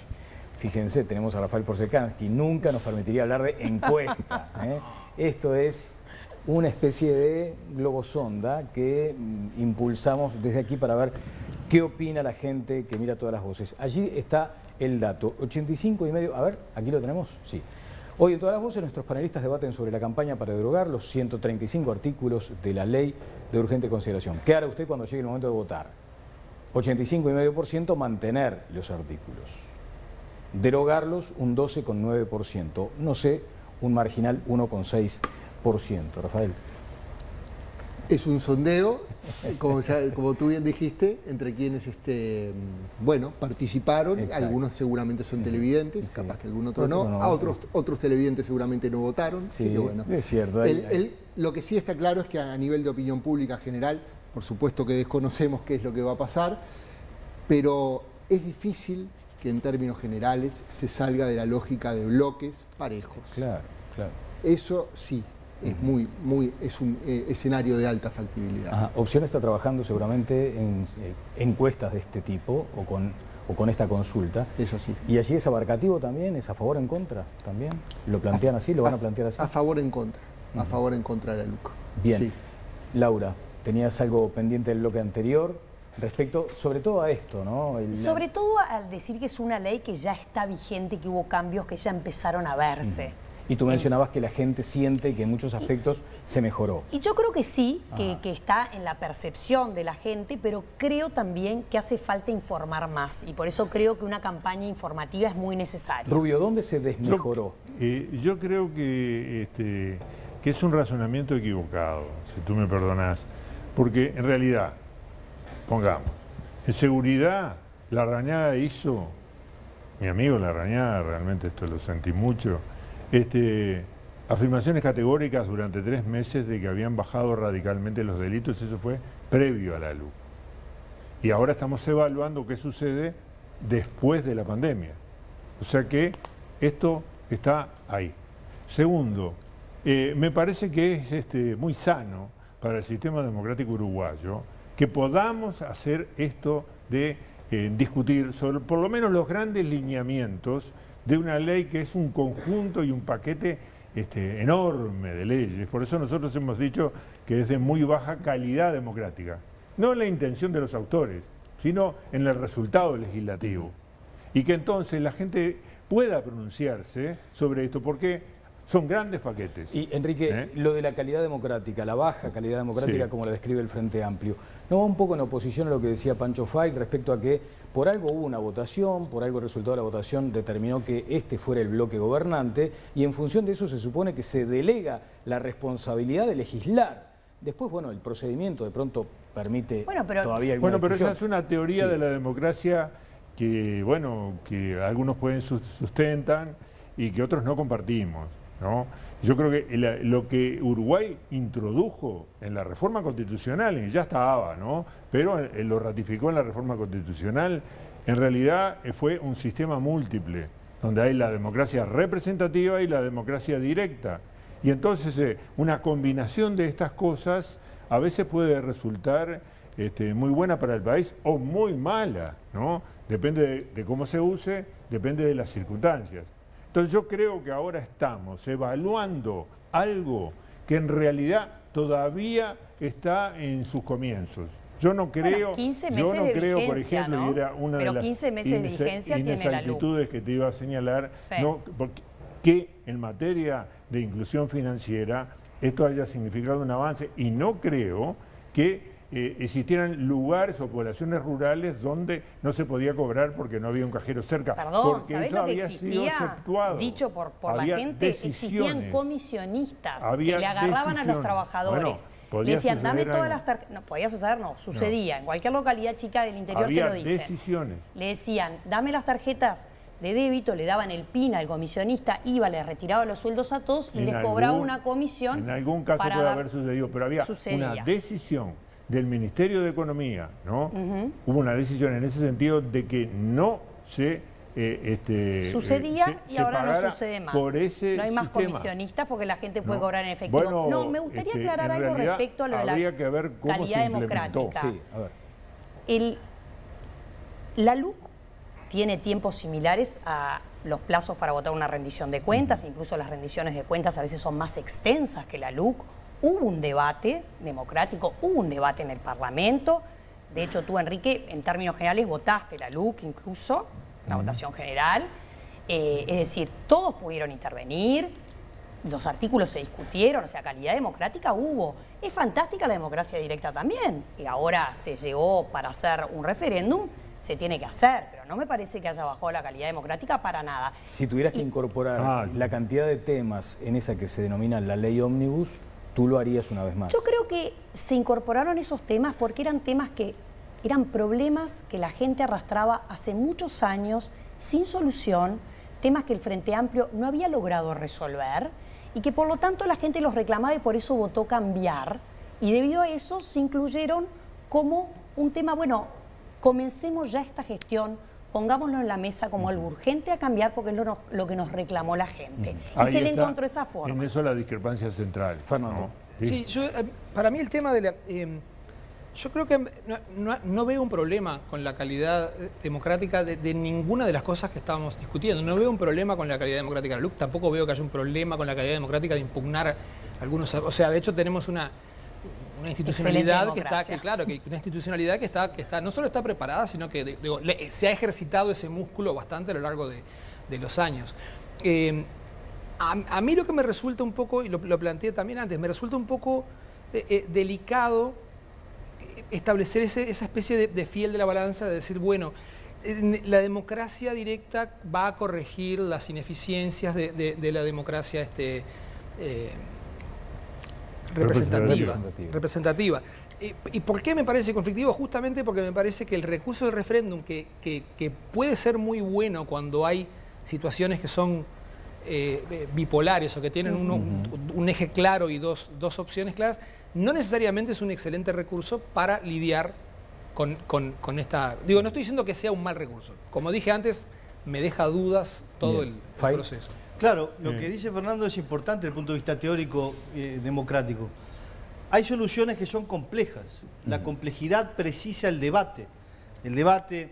fíjense, tenemos a Rafael Porcekansky. Nunca nos permitiría hablar de encuesta, ¿eh? Esto es una especie de globosonda que impulsamos desde aquí para ver qué opina la gente que mira Todas las Voces. Allí está el dato, 85,5. A ver, aquí lo tenemos, sí. Hoy en Todas las Voces nuestros panelistas debaten sobre la campaña para derogar los 135 artículos de la ley de urgente consideración. ¿Qué hará usted cuando llegue el momento de votar? 85,5% mantener los artículos. Derogarlos un 12,9%. No sé, un marginal 1,6%. Rafael. Es un sondeo, como tú bien dijiste, entre quienes participaron. Exacto. Algunos seguramente son televidentes, Sí. capaz que algún otro no. Otro no. Otros televidentes seguramente no votaron. Sí, así que bueno. es cierto. Lo que sí está claro es que a nivel de opinión pública general, por supuesto que desconocemos qué es lo que va a pasar, pero es difícil que en términos generales se salga de la lógica de bloques parejos. Claro, claro. Eso sí, es un escenario de alta factibilidad. Ajá. Opción está trabajando seguramente en encuestas de este tipo o con esta consulta. Eso sí. ¿Y allí es abarcativo también? ¿Es a favor o en contra también? ¿Lo plantean así? ¿Lo van a plantear así? A favor o en contra. A favor o en contra de la LUC. Bien. Sí. Laura, tenías algo pendiente del bloque anterior respecto sobre todo a esto, ¿no? Sobre todo al decir que es una ley que ya está vigente, que hubo cambios que ya empezaron a verse. Y tú mencionabas que la gente siente que en muchos aspectos se mejoró. Y yo creo que sí, que está en la percepción de la gente, pero creo también que hace falta informar más. Y por eso creo que una campaña informativa es muy necesaria. Rubio, ¿dónde se desmejoró? Yo creo que es un razonamiento equivocado, si tú me perdonás. Porque en realidad, pongamos, en seguridad, Larrañaga hizo, mi amigo Larrañaga, realmente esto lo sentí mucho, afirmaciones categóricas durante 3 meses de que habían bajado radicalmente los delitos. Eso fue previo a la LUC. Y ahora estamos evaluando qué sucede después de la pandemia. O sea que esto está ahí. Segundo, me parece que es muy sano para el sistema democrático uruguayo que podamos hacer esto de discutir sobre por lo menos los grandes lineamientos de una ley que es un conjunto y un paquete enorme de leyes. Por eso nosotros hemos dicho que es de muy baja calidad democrática. No en la intención de los autores, sino en el resultado legislativo. Y que entonces la gente pueda pronunciarse sobre esto, porque son grandes paquetes. Y Enrique, lo de la calidad democrática, la baja calidad democrática, Sí, como la describe el Frente Amplio, ¿no va un poco en oposición a lo que decía Pancho Fay respecto a que por algo hubo una votación, por algo el resultado de la votación determinó que este fuera el bloque gobernante y en función de eso se supone que se delega la responsabilidad de legislar? Después, bueno, el procedimiento de pronto permite todavía alguna pero discusión. esa es una teoría Sí. de la democracia que, bueno, que algunos pueden sustentan y que otros no compartimos, ¿no? Yo creo que lo que Uruguay introdujo en la reforma constitucional, y ya estaba, ¿no? Pero lo ratificó en la reforma constitucional, en realidad fue un sistema múltiple, donde hay la democracia representativa y la democracia directa. Y entonces una combinación de estas cosas a veces puede resultar muy buena para el país o muy mala, ¿no? Depende de cómo se use, depende de las circunstancias. Entonces yo creo que ahora estamos evaluando algo que en realidad todavía está en sus comienzos. Yo no creo, 15 meses yo no de creo, por vigencia, ejemplo, ¿no? y era una Pero de las 15 meses de vigencia tiene la LUC. inexactitudes que te iba a señalar, Sí. no, que en materia de inclusión financiera esto haya significado un avance, y no creo que existieran lugares o poblaciones rurales donde no se podía cobrar porque no había un cajero cerca. Perdón, porque ¿sabés eso lo que había sido existía? exceptuado. Dicho por la Había gente, existían decisiones. comisionistas Había que le agarraban a los decisiones. trabajadores. Bueno, podía le decían, dame suceder todas algo. las tarjetas. No, podías hacer, no, sucedía. En cualquier localidad chica del interior Había te lo dicen. decisiones. Le decían, dame las tarjetas de débito, le daban el PIN al comisionista, iba, le retiraba los sueldos a todos y les cobraba una comisión. En algún caso puede haber sucedido, pero había Sucedía. una decisión del Ministerio de Economía, ¿no? Hubo una decisión en ese sentido de que no se sucedía y ahora no pagara sucede más. por ese no hay más sistema. comisionistas porque la gente puede No. cobrar en efectivo. Bueno, no, me gustaría aclarar en algo realidad respecto a lo de la habría que ver cómo calidad se implementó. democrática. Sí, a ver. La LUC tiene tiempos similares a los plazos para votar una rendición de cuentas, incluso las rendiciones de cuentas a veces son más extensas que la LUC. Hubo un debate democrático, hubo un debate en el Parlamento. De hecho, tú, Enrique, en términos generales votaste la LUC incluso, la votación general. Es decir, todos pudieron intervenir, los artículos se discutieron, o sea, calidad democrática hubo. Es fantástica la democracia directa también. Y ahora se llegó para hacer un referéndum, se tiene que hacer, pero no me parece que haya bajado la calidad democrática para nada. Si tuvieras que incorporar la cantidad de temas en esa que se denomina la ley ómnibus, tú lo harías una vez más. Yo creo que se incorporaron esos temas porque eran temas que eran problemas que la gente arrastraba hace muchos años sin solución, temas que el Frente Amplio no había logrado resolver y que por lo tanto la gente los reclamaba y por eso votó cambiar. Y debido a eso se incluyeron como un tema, bueno, comencemos ya esta gestión, pongámoslo en la mesa como algo urgente a cambiar porque es lo que nos reclamó la gente. Y Ahí se le está, encontró esa forma. En eso la discrepancia central. Fernando. ¿no? Sí, para mí el tema de la... yo creo que no veo un problema con la calidad democrática de ninguna de las cosas que estábamos discutiendo. No veo un problema con la calidad democrática de la LUC, tampoco veo que haya un problema con la calidad democrática de impugnar algunos... O sea, de hecho tenemos una institucionalidad que está, no solo está preparada, sino que se ha ejercitado ese músculo bastante a lo largo de los años. A mí lo que me resulta un poco, y lo planteé también antes, me resulta un poco delicado establecer esa especie de fiel de la balanza, de decir, bueno, la democracia directa va a corregir las ineficiencias de la democracia representativa. ¿Y por qué me parece conflictivo? Justamente porque me parece que el recurso del referéndum, que puede ser muy bueno cuando hay situaciones que son bipolares o que tienen un eje claro y dos opciones claras, no necesariamente es un excelente recurso para lidiar con esta... Digo, no estoy diciendo que sea un mal recurso. Como dije antes, me deja dudas todo el proceso. Claro, lo que dice Fernando es importante desde el punto de vista teórico democrático. Hay soluciones que son complejas. La complejidad precisa el debate. El debate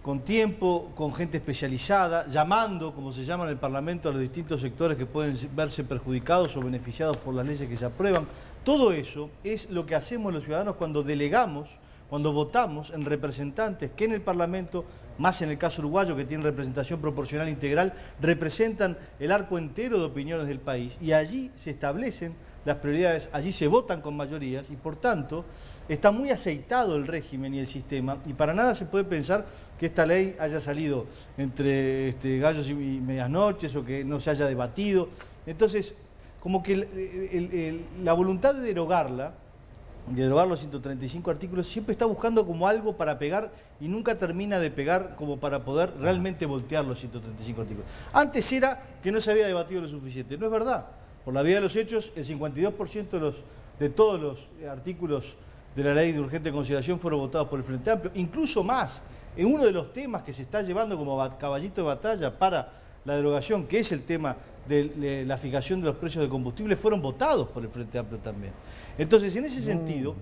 con tiempo, con gente especializada, llamando, como se llama en el Parlamento, a los distintos sectores que pueden verse perjudicados o beneficiados por las leyes que se aprueban. Todo eso es lo que hacemos los ciudadanos cuando delegamos, cuando votamos en representantes que en el Parlamento, más en el caso uruguayo que tiene representación proporcional integral, representan el arco entero de opiniones del país y allí se establecen las prioridades, allí se votan con mayorías y por tanto está muy aceitado el régimen y el sistema y para nada se puede pensar que esta ley haya salido entre gallos y medias noches o que no se haya debatido. Entonces, como que la voluntad de derogar los 135 artículos siempre está buscando como algo para pegar y nunca termina de pegar como para poder realmente voltear los 135 artículos. Antes era que no se había debatido lo suficiente, no es verdad. Por la vía de los hechos, el 52% de todos los artículos de la ley de urgente consideración fueron votados por el Frente Amplio, incluso más. En uno de los temas que se está llevando como caballito de batalla para la derogación, que es el tema de la fijación de los precios de combustible, fueron votados por el Frente Amplio también. Entonces, en ese sentido,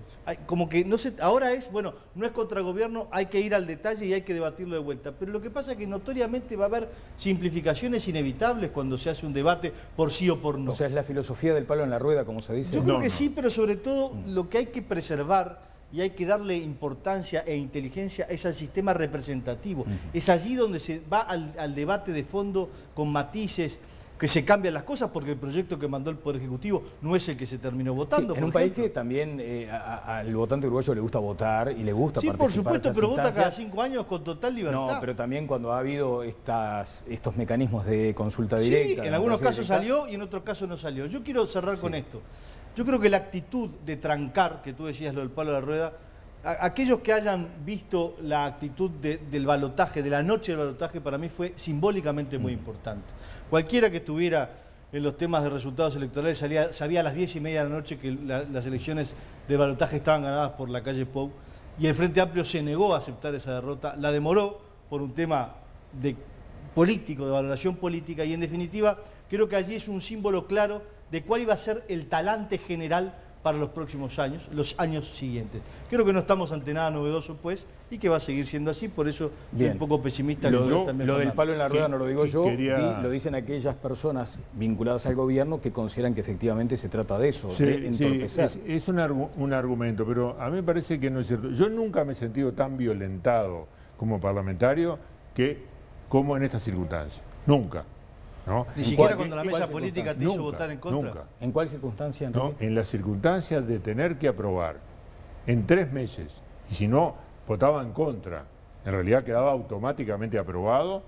como que ahora bueno, no es contra el gobierno, hay que ir al detalle y hay que debatirlo de vuelta. Pero lo que pasa es que notoriamente va a haber simplificaciones inevitables cuando se hace un debate por sí o por no. O sea, es la filosofía del palo en la rueda, como se dice. Yo creo que sí, pero sobre todo lo que hay que preservar y hay que darle importancia e inteligencia es al sistema representativo. Es allí donde se va al debate de fondo con matices, que se cambian las cosas porque el proyecto que mandó el Poder Ejecutivo no es el que se terminó votando. Sí, en un país que también al votante uruguayo le gusta votar y le gusta participar. Sí, por supuesto, pero vota cada 5 años con total libertad. No, pero también cuando ha habido estos mecanismos de consulta directa. Sí, en algunos casos salió y en otros casos no salió. Yo quiero cerrar con esto. Yo creo que la actitud de trancar, que tú decías lo del palo de la rueda, aquellos que hayan visto la actitud del balotaje, de la noche del balotaje, para mí fue simbólicamente muy importante. Cualquiera que estuviera en los temas de resultados electorales sabía a las 10:30 de la noche que las elecciones de balotaje estaban ganadas por la calle Pou y el Frente Amplio se negó a aceptar esa derrota, la demoró por un tema político, de valoración política y en definitiva creo que allí es un símbolo claro de cuál iba a ser el talante general para los próximos años, los años siguientes. Creo que no estamos ante nada novedoso, pues, y que va a seguir siendo así, por eso soy un poco pesimista. Lo del palo en la rueda no lo digo yo, lo dicen aquellas personas vinculadas al gobierno que consideran que efectivamente se trata de eso, de entorpecer. Sí, es un argumento, pero a mí me parece que no es cierto. Yo nunca me he sentido tan violentado como parlamentario como en estas circunstancias. Nunca. ¿No? Ni siquiera cuando la mesa política te hizo votar en contra. Nunca. ¿En cuál circunstancia? No, en las circunstancias de tener que aprobar en 3 meses, y si no, votaba en contra, en realidad quedaba automáticamente aprobado,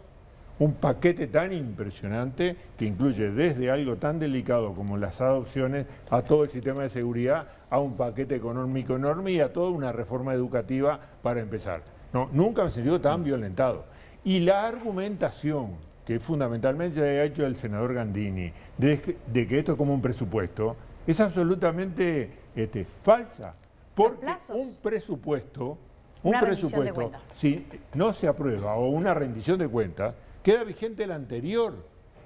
un paquete tan impresionante que incluye desde algo tan delicado como las adopciones a todo el sistema de seguridad, a un paquete económico enorme y a toda una reforma educativa para empezar. No, nunca me he sentido tan violentado. Y la argumentación que fundamentalmente ha hecho el senador Gandini, de que esto es como un presupuesto, es absolutamente falsa. Porque un presupuesto, si no se aprueba, o una rendición de cuentas, queda vigente el anterior.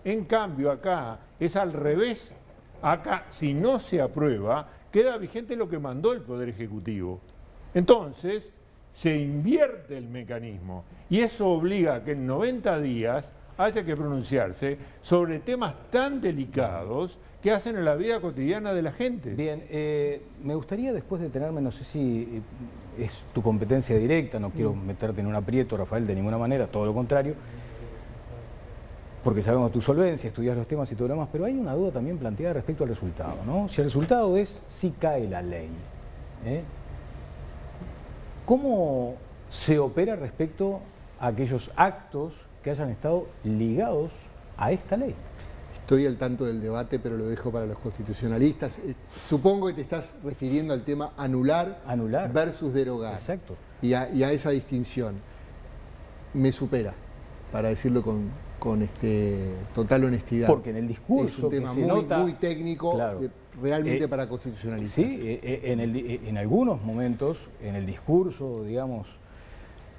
En cambio, acá es al revés. Acá, si no se aprueba, queda vigente lo que mandó el Poder Ejecutivo. Entonces, se invierte el mecanismo y eso obliga a que en 90 días haya que pronunciarse sobre temas tan delicados que hacen en la vida cotidiana de la gente. Bien, me gustaría después detenerme, no sé si es tu competencia directa, no quiero meterte en un aprieto, Rafael, de ninguna manera, todo lo contrario, porque sabemos tu solvencia, estudias los temas y todo lo demás, pero hay una duda también planteada respecto al resultado, ¿no? Si el resultado es si cae la ley, ¿cómo se opera respecto a aquellos actos que hayan estado ligados a esta ley? Estoy al tanto del debate, pero lo dejo para los constitucionalistas. Supongo que te estás refiriendo al tema anular versus derogar. Exacto. Y a esa distinción. Me supera, para decirlo con total honestidad. Porque en el discurso es un tema que se nota, muy técnico, claro, realmente para constitucionalistas. Sí, en algunos momentos, en el discurso, digamos,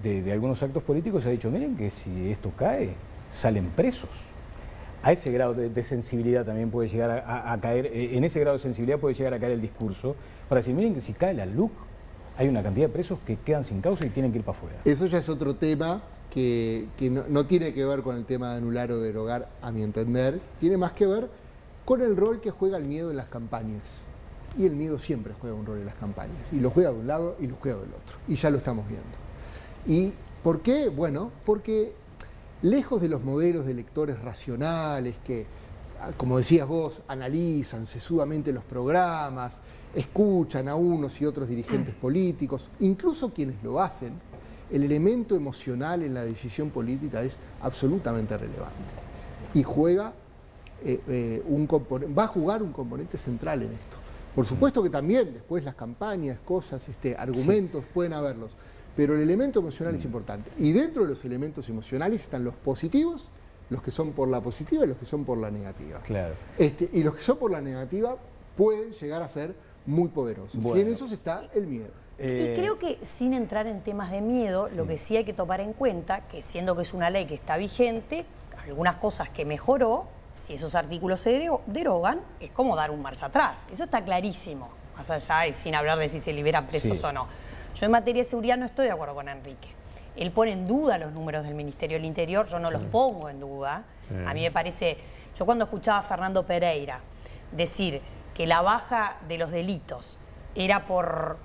de algunos actos políticos se ha dicho, miren que si esto cae, salen presos. A ese grado de sensibilidad también puede llegar a caer, en ese grado de sensibilidad puede llegar a caer el discurso, para decir, miren que si cae la LUC, hay una cantidad de presos que quedan sin causa y tienen que ir para afuera. Eso ya es otro tema que no tiene que ver con el tema de anular o derogar, a mi entender, tiene más que ver con el rol que juega el miedo en las campañas. Y el miedo siempre juega un rol en las campañas, y lo juega de un lado y lo juega del otro, y ya lo estamos viendo. ¿Y por qué? Bueno, porque lejos de los modelos de electores racionales que, como decías vos, analizan sesudamente los programas, escuchan a unos y otros dirigentes políticos, incluso quienes lo hacen, el elemento emocional en la decisión política es absolutamente relevante. Y juega va a jugar un componente central en esto. Por supuesto que también después las campañas, cosas, argumentos, pueden haberlos, pero el elemento emocional es importante. Y dentro de los elementos emocionales están los positivos, los que son por la positiva y los que son por la negativa. Claro. Y los que son por la negativa pueden llegar a ser muy poderosos. Bueno. Y en esos está el miedo. Y creo que sin entrar en temas de miedo, lo que sí hay que tomar en cuenta, que siendo que es una ley que está vigente, algunas cosas que mejoró, si esos artículos se derogan, es como dar un marcha atrás. Eso está clarísimo, más allá y sin hablar de si se liberan presos o no. Yo en materia de seguridad no estoy de acuerdo con Enrique. Él pone en duda los números del Ministerio del Interior, yo no los pongo en duda. A mí me parece, yo cuando escuchaba a Fernando Pereira decir que la baja de los delitos era por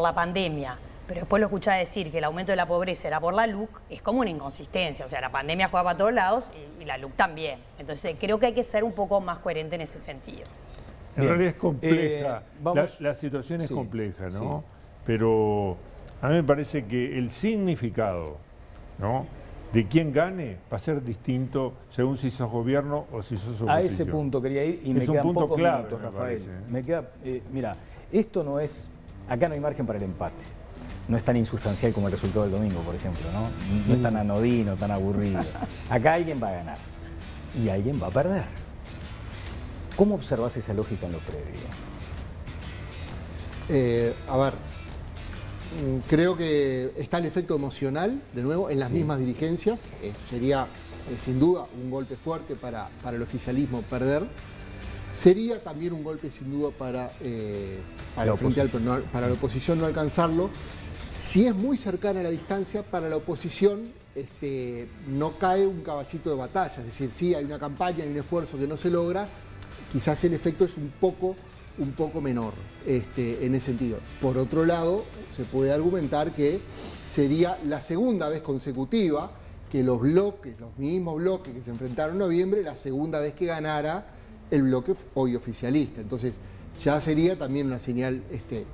la pandemia, pero después lo escuchaba decir que el aumento de la pobreza era por la LUC, es como una inconsistencia. O sea, la pandemia juega para todos lados y la LUC también. Entonces creo que hay que ser un poco más coherente en ese sentido. En realidad es compleja, la situación es compleja, ¿no? Pero a mí me parece que el significado, ¿no?, de quién gane va a ser distinto según si sos gobierno o si sos oposición. A ese punto quería ir y me quedan pocos minutos, Rafael. Me queda, mira, esto no es, acá no hay margen para el empate. No es tan insustancial como el resultado del domingo, por ejemplo, ¿no? No es tan anodino, tan aburrido. Acá alguien va a ganar y alguien va a perder. ¿Cómo observás esa lógica en lo previo? A ver, creo que está el efecto emocional, de nuevo, en las mismas dirigencias. Sería, sin duda, un golpe fuerte para el oficialismo perder. Sería también un golpe, sin duda, para la oposición no alcanzarlo. Si es muy cercana a la distancia, para la oposición no cae un caballito de batalla. Es decir, sí hay una campaña, hay un esfuerzo que no se logra, quizás el efecto es un poco menor en ese sentido. Por otro lado, se puede argumentar que sería la segunda vez consecutiva que los mismos bloques que se enfrentaron en noviembre, la segunda vez que ganara el bloque hoy oficialista. Entonces, ya sería también una señal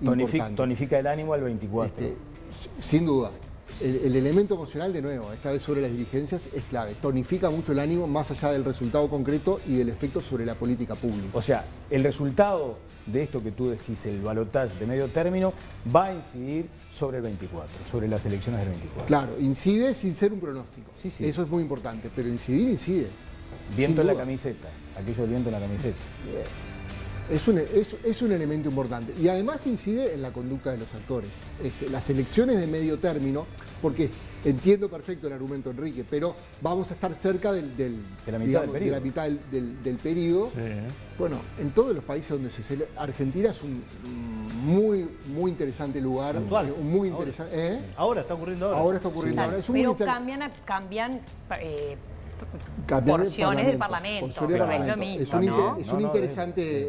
importante. Tonifica el ánimo al 24. Sin duda. El elemento emocional, de nuevo, esta vez sobre las dirigencias, es clave. Tonifica mucho el ánimo más allá del resultado concreto y del efecto sobre la política pública. O sea, el resultado de esto que tú decís, el balotaje de medio término, va a incidir sobre el 24, sobre las elecciones del 24. Claro, incide sin ser un pronóstico. Sí. Eso es muy importante, pero incide. Viento en la camiseta, aquello del viento en la camiseta. Es un elemento importante y además incide en la conducta de los actores. Las elecciones de medio término, porque entiendo perfecto el argumento de Enrique, pero vamos a estar cerca de la mitad del periodo. Sí. Bueno, en todos los países donde se celebra, Argentina es un muy interesante lugar. Actual. Muy interesante. Ahora está ocurriendo ahora. Ahora está ocurriendo ahora. Pero cambian porciones del Parlamento. Es lo mismo, es un interesante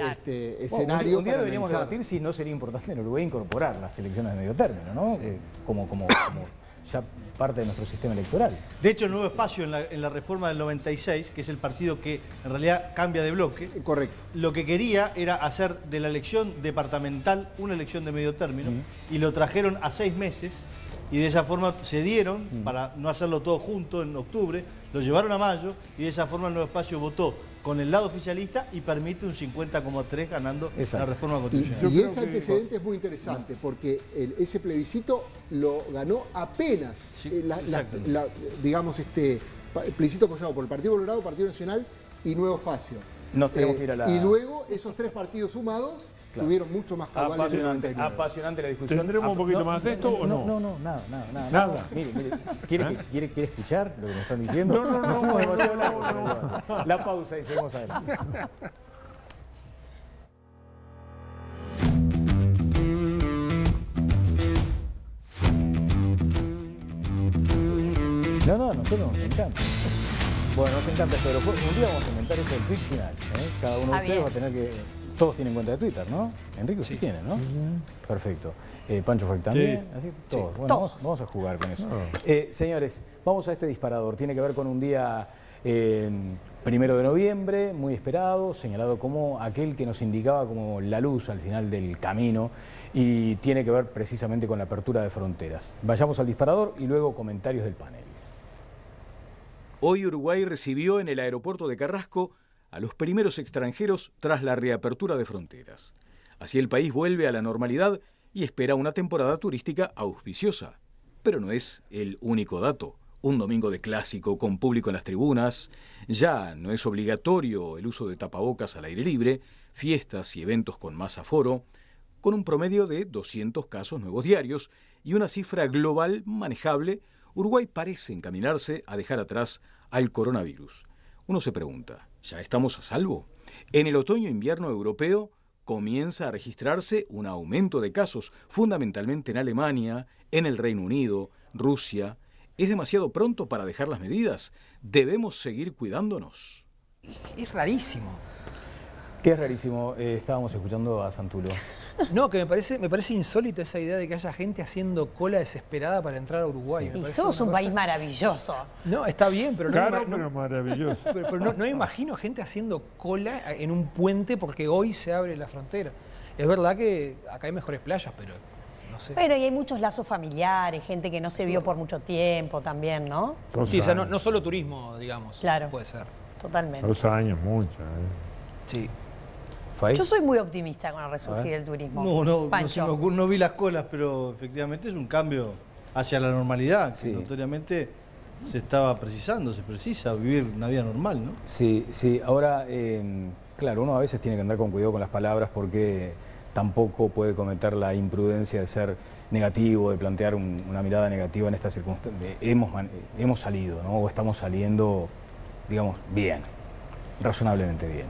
escenario. Un día deberíamos debatir si no sería importante en Uruguay incorporar las elecciones de medio término, ¿no? Sí. Como ya parte de nuestro sistema electoral. De hecho, el Nuevo Espacio en la reforma del 96, que es el partido que en realidad cambia de bloque, correcto, lo que quería era hacer de la elección departamental una elección de medio término y lo trajeron a 6 meses y de esa forma cedieron para no hacerlo todo junto en octubre, lo llevaron a mayo y de esa forma el Nuevo Espacio votó con el lado oficialista y permite un 50,3 ganando la reforma constitucional. Y ese antecedente es muy interesante porque ese plebiscito lo ganó apenas, digamos, plebiscito apoyado por el Partido Colorado, Partido Nacional y Nuevo Espacio. Nos tenemos que ir a la... Y luego esos 3 partidos sumados tuvieron mucho más cabales en el 99. Apasionante la discusión. ¿Tendremos un poquito más de esto o no? No, nada. Mire, ¿quiere escuchar lo que me están diciendo? No, fuimos demasiado largos. La pausa y seguimos adelante. No, a nosotros nos encanta. Bueno, nos encanta esto de los juegos. Un día vamos a inventar ese tweet final. Cada uno de ustedes va a tener que... Todos tienen cuenta de Twitter, ¿no? Enrique, usted tiene, ¿no? Perfecto. Pancho Fue también, así todos. Bueno, vamos a jugar con eso. Señores, vamos a este disparador. Tiene que ver con un día 1 de noviembre, muy esperado, señalado como aquel que nos indicaba como la luz al final del camino y tiene que ver precisamente con la apertura de fronteras. Vayamos al disparador y luego comentarios del panel. Hoy Uruguay recibió en el aeropuerto de Carrasco a los primeros extranjeros tras la reapertura de fronteras. Así el país vuelve a la normalidad y espera una temporada turística auspiciosa. Pero no es el único dato. Un domingo de clásico con público en las tribunas, ya no es obligatorio el uso de tapabocas al aire libre, fiestas y eventos con más aforo, con un promedio de 200 casos nuevos diarios y una cifra global manejable, Uruguay parece encaminarse a dejar atrás al coronavirus. Uno se pregunta, ¿ya estamos a salvo? En el otoño-invierno europeo comienza a registrarse un aumento de casos, fundamentalmente en Alemania, en el Reino Unido, Rusia. ¿Es demasiado pronto para dejar las medidas? ¿Debemos seguir cuidándonos? Es rarísimo. ¿Qué es rarísimo? Estábamos escuchando a Santulo. No, que me parece insólito esa idea de que haya gente haciendo cola desesperada para entrar a Uruguay. Sí. Y somos un país maravilloso. No, está bien, pero claro, pero maravilloso. Pero no me imagino gente haciendo cola en un puente porque hoy se abre la frontera. Es verdad que acá hay mejores playas, pero no sé. Pero y hay muchos lazos familiares, gente que no se vio por mucho tiempo también, ¿no? Sí, o sea, no solo turismo, digamos. Claro. Puede ser. Totalmente. 2 años, mucho. Sí. Yo soy muy optimista con el resurgir del turismo. No vi las colas, pero efectivamente es un cambio hacia la normalidad, sí. Que notoriamente se precisa vivir una vida normal, ¿no? Sí. Ahora, claro, uno a veces tiene que andar con cuidado con las palabras porque tampoco puede cometer la imprudencia de ser negativo, de plantear una mirada negativa en esta circunstancia. Hemos salido, ¿no? O estamos saliendo, digamos, bien, razonablemente bien.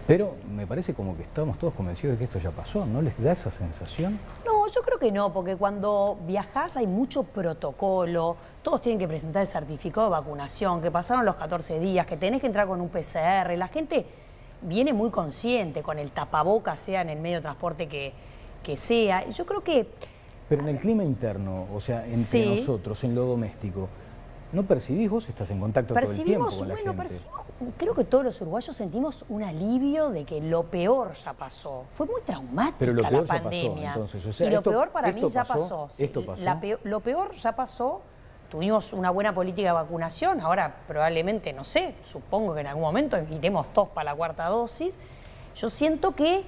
Pero me parece como que estamos todos convencidos de que esto ya pasó, ¿no les da esa sensación? No, yo creo que no, porque cuando viajás hay mucho protocolo, todos tienen que presentar el certificado de vacunación, que pasaron los 14 días, que tenés que entrar con un PCR, la gente viene muy consciente con el tapabocas, sea en el medio de transporte que sea. Yo creo que... Pero en el clima interno, o sea, entre nosotros, en lo doméstico, ¿no percibís vos? Estás en contacto todo el tiempo con la gente. Creo que todos los uruguayos sentimos un alivio de que lo peor ya pasó. Fue muy traumática la pandemia. Entonces, o sea, y lo peor para mí ya pasó. Esto pasó. Lo peor ya pasó. Tuvimos una buena política de vacunación. Ahora probablemente, no sé, supongo que en algún momento iremos todos para la 4ª dosis. Yo siento que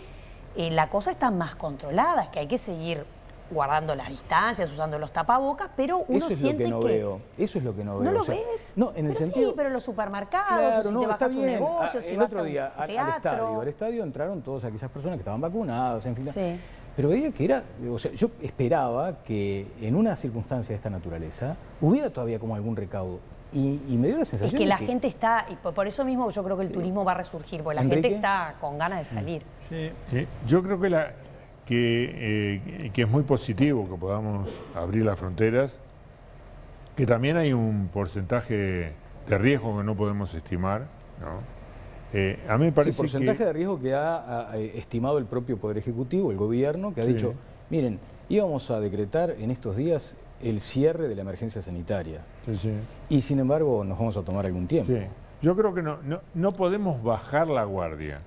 la cosa está más controlada, que hay que seguir guardando las distancias, usando los tapabocas, pero uno siente que... Eso es lo que no veo. ¿No lo ves? No, en el sentido... Sí, pero los supermercados, claro, si te vas a un negocio, si el vas otro día a un teatro... al estadio entraron todas aquellas personas que estaban vacunadas, en fin. Sí. Pero veía que era... O sea, yo esperaba que en una circunstancia de esta naturaleza hubiera todavía como algún recaudo. Y me dio la sensación es que la gente está... Y por eso mismo yo creo que el turismo va a resurgir, porque la gente está con ganas de salir. Sí. Yo creo que es muy positivo que podamos abrir las fronteras, que también hay un porcentaje de riesgo que no podemos estimar, ¿no? A mí me parece porcentaje de riesgo que ha estimado el propio Poder Ejecutivo, el gobierno, que ha dicho, miren, íbamos a decretar en estos días el cierre de la emergencia sanitaria. Y sin embargo nos vamos a tomar algún tiempo. Yo creo que no podemos bajar la guardia.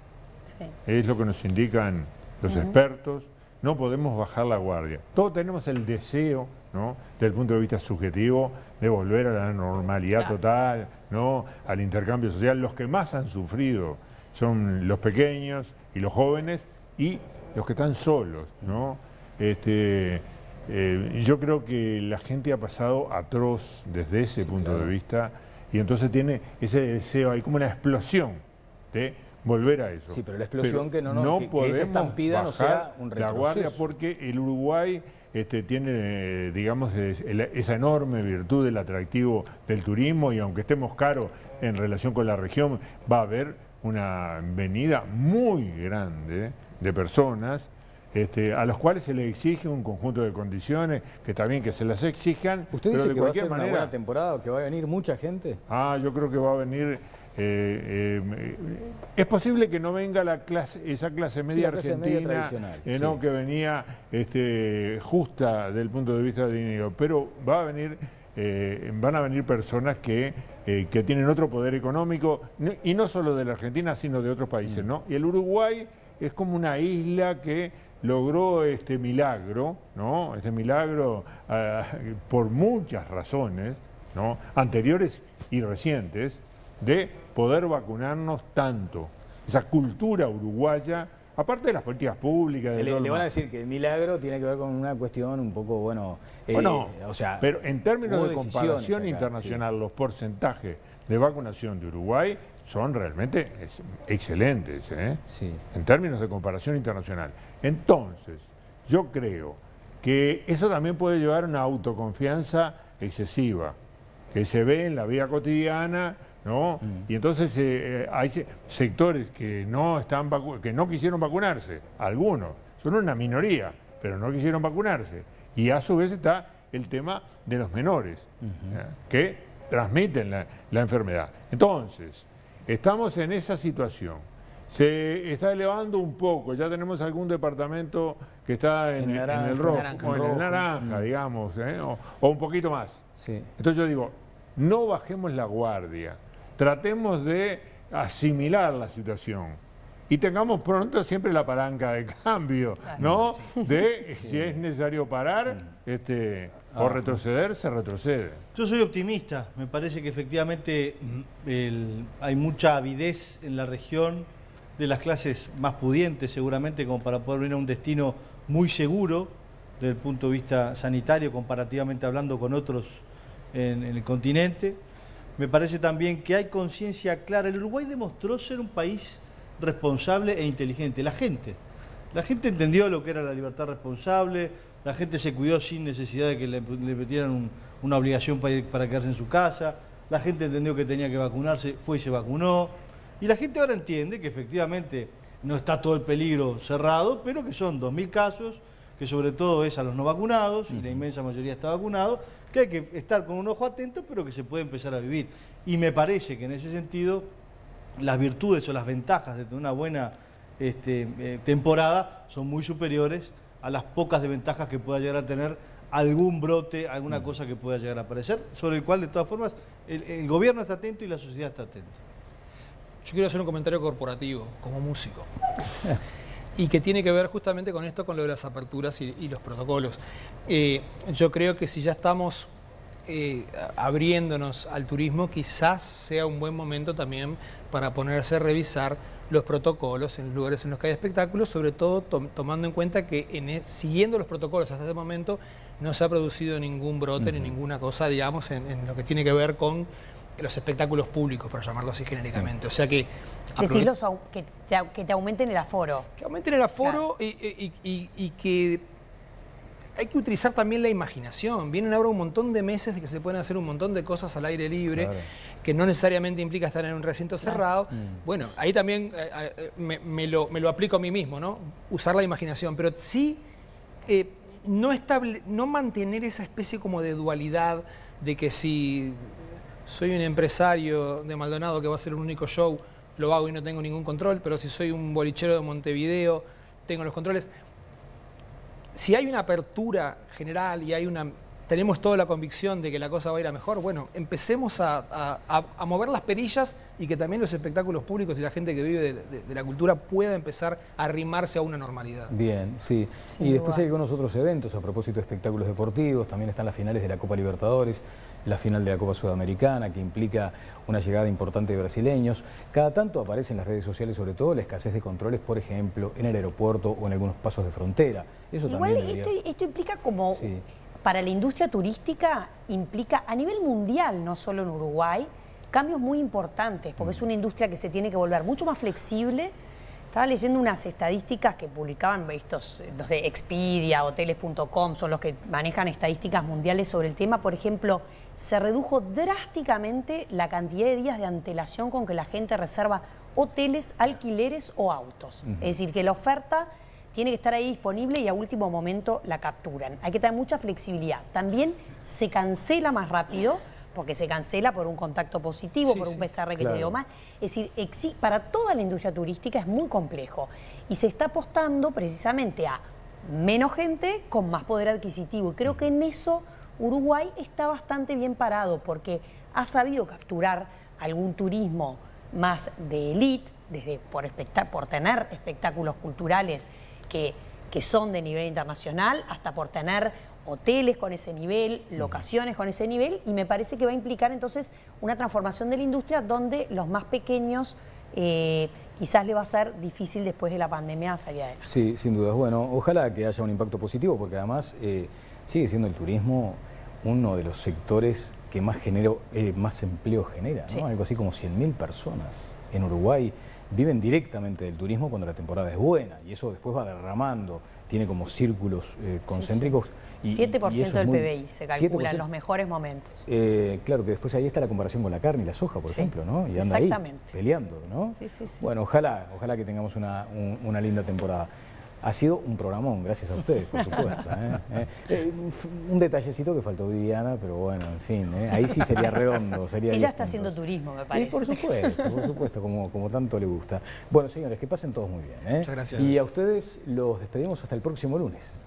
Es lo que nos indican los expertos. No podemos bajar la guardia. Todos tenemos el deseo, ¿no?, desde el punto de vista subjetivo, de volver a la normalidad total, ¿no?, al intercambio social. Los que más han sufrido son los pequeños y los jóvenes y los que están solos, ¿no? Yo creo que la gente ha pasado atroz desde ese punto de vista Y entonces tiene ese deseo, hay como una explosión de volver a eso. Sí, pero la explosión que podemos esa estampida no sea un la retroceso. guardia, porque el Uruguay tiene, digamos, esa enorme virtud del atractivo del turismo, y aunque estemos caros en relación con la región, va a haber una venida muy grande de personas a los cuales se les exige un conjunto de condiciones, que está bien que se las exijan. ¿Usted pero dice de que va a cualquier ser una manera, buena temporada, que va a venir mucha gente? yo creo que va a venir... es posible que no venga esa clase media argentina, tradicional, no, que venía justa desde el punto de vista de dinero, pero van a venir personas que tienen otro poder económico, y no solo de la Argentina, sino de otros países, ¿no? Y el Uruguay es como una isla que logró este milagro, ¿no? Este milagro por muchas razones, ¿no? Anteriores y recientes, de poder vacunarnos tanto. Esa cultura uruguaya, aparte de las políticas públicas... Le van a decir que el milagro tiene que ver con una cuestión un poco, o sea... Pero en términos de decisiones comparación acá, internacional, los porcentajes de vacunación de Uruguay son realmente excelentes, Sí. en términos de comparación internacional. Entonces, yo creo que eso también puede llevar a una autoconfianza excesiva, que se ve en la vida cotidiana, ¿no? Y entonces hay sectores que no quisieron vacunarse, algunos, son una minoría, pero no quisieron vacunarse. Y a su vez está el tema de los menores, que transmiten la enfermedad. Entonces, estamos en esa situación. Se está elevando un poco, ya tenemos algún departamento que está en el rojo, o en el naranja, digamos, o un poquito más. Sí. Entonces yo digo, no bajemos la guardia, tratemos de asimilar la situación y tengamos pronto siempre la palanca de cambio, ¿no? De si es necesario parar o retroceder, se retrocede. Yo soy optimista, me parece que efectivamente hay mucha avidez en la región de las clases más pudientes seguramente, como para poder venir a un destino muy seguro desde el punto de vista sanitario, comparativamente hablando con otros en el continente. Me parece también que hay conciencia clara. El Uruguay demostró ser un país responsable e inteligente. La gente entendió lo que era la libertad responsable, la gente se cuidó sin necesidad de que le metieran una obligación para quedarse en su casa, la gente entendió que tenía que vacunarse, fue y se vacunó, y la gente ahora entiende que efectivamente no está todo el peligro cerrado, pero que son 2.000 casos, que sobre todo es a los no vacunados, y la inmensa mayoría está vacunado, que hay que estar con un ojo atento, pero que se puede empezar a vivir. Y me parece que en ese sentido las virtudes o las ventajas de tener una buena temporada son muy superiores a las pocas desventajas que pueda llegar a tener algún brote, alguna cosa que pueda llegar a aparecer, sobre el cual de todas formas el gobierno está atento y la sociedad está atenta. Yo quiero hacer un comentario corporativo, como músico, y que tiene que ver justamente con esto, con lo de las aperturas y los protocolos. Yo creo que si ya estamos abriéndonos al turismo, quizás sea un buen momento también para ponerse a revisar los protocolos en los lugares en los que hay espectáculos, sobre todo tomando en cuenta que siguiendo los protocolos hasta este momento no se ha producido ningún brote ni ninguna cosa, digamos, en lo que tiene que ver con los espectáculos públicos, por llamarlo así genéricamente. O sea que... Decirlos que te aumenten el aforo. Que aumenten el aforo, claro. y que hay que utilizar también la imaginación. Vienen ahora un montón de meses de que se pueden hacer un montón de cosas al aire libre, claro, que no necesariamente implica estar en un recinto cerrado. Bueno, ahí también me lo aplico a mí mismo, ¿no? Usar la imaginación, pero sí no mantener esa especie como de dualidad de que si soy un empresario de Maldonado que va a hacer un único show, lo hago y no tengo ningún control, pero si soy un bolichero de Montevideo, tengo los controles. Si hay una apertura general y tenemos toda la convicción de que la cosa va a ir a mejor, bueno, empecemos a mover las perillas y que también los espectáculos públicos y la gente que vive de la cultura pueda empezar a arrimarse a una normalidad. Bien, sí. Y después hay algunos otros eventos a propósito de espectáculos deportivos, también están las finales de la Copa Libertadores, la final de la Copa Sudamericana, que implica una llegada importante de brasileños. Cada tanto aparece en las redes sociales, sobre todo, la escasez de controles, por ejemplo, en el aeropuerto o en algunos pasos de frontera. Eso igual también esto implica como... Sí. Para la industria turística implica a nivel mundial, no solo en Uruguay, cambios muy importantes, porque es una industria que se tiene que volver mucho más flexible. Estaba leyendo unas estadísticas que publicaban los de Expedia, hoteles.com, son los que manejan estadísticas mundiales sobre el tema. Por ejemplo, se redujo drásticamente la cantidad de días de antelación con que la gente reserva hoteles, alquileres o autos. Es decir, que la oferta tiene que estar ahí disponible y a último momento la capturan. Hay que tener mucha flexibilidad. También se cancela más rápido, porque se cancela por un contacto positivo, por un PCR que te dio más. Es decir, para toda la industria turística es muy complejo. Y se está apostando precisamente a menos gente con más poder adquisitivo. Y creo que en eso Uruguay está bastante bien parado, porque ha sabido capturar algún turismo más de élite, por tener espectáculos culturales que son de nivel internacional, hasta por tener hoteles con ese nivel, locaciones con ese nivel, y me parece que va a implicar entonces una transformación de la industria donde los más pequeños quizás le va a ser difícil después de la pandemia salir adelante. Sí, sin duda. Bueno, ojalá que haya un impacto positivo, porque además sigue siendo el turismo uno de los sectores que más empleo genera, ¿no? Sí. Algo así como 100.000 personas en Uruguay viven directamente del turismo cuando la temporada es buena, y eso después va derramando, tiene como círculos concéntricos. Y 7% del PBI se calcula en los mejores momentos. Claro, que después ahí está la comparación con la carne y la soja, por ejemplo, ¿no? Y anda ahí peleando, ¿no? Sí. Bueno, ojalá que tengamos una linda temporada. Ha sido un programón, gracias a ustedes, por supuesto. Un detallecito que faltó Viviana, pero bueno, en fin, ahí sí sería redondo. Ella está haciendo turismo, me parece. Y por supuesto, como tanto le gusta. Bueno, señores, que pasen todos muy bien. Muchas gracias. Y a ustedes los despedimos hasta el próximo lunes.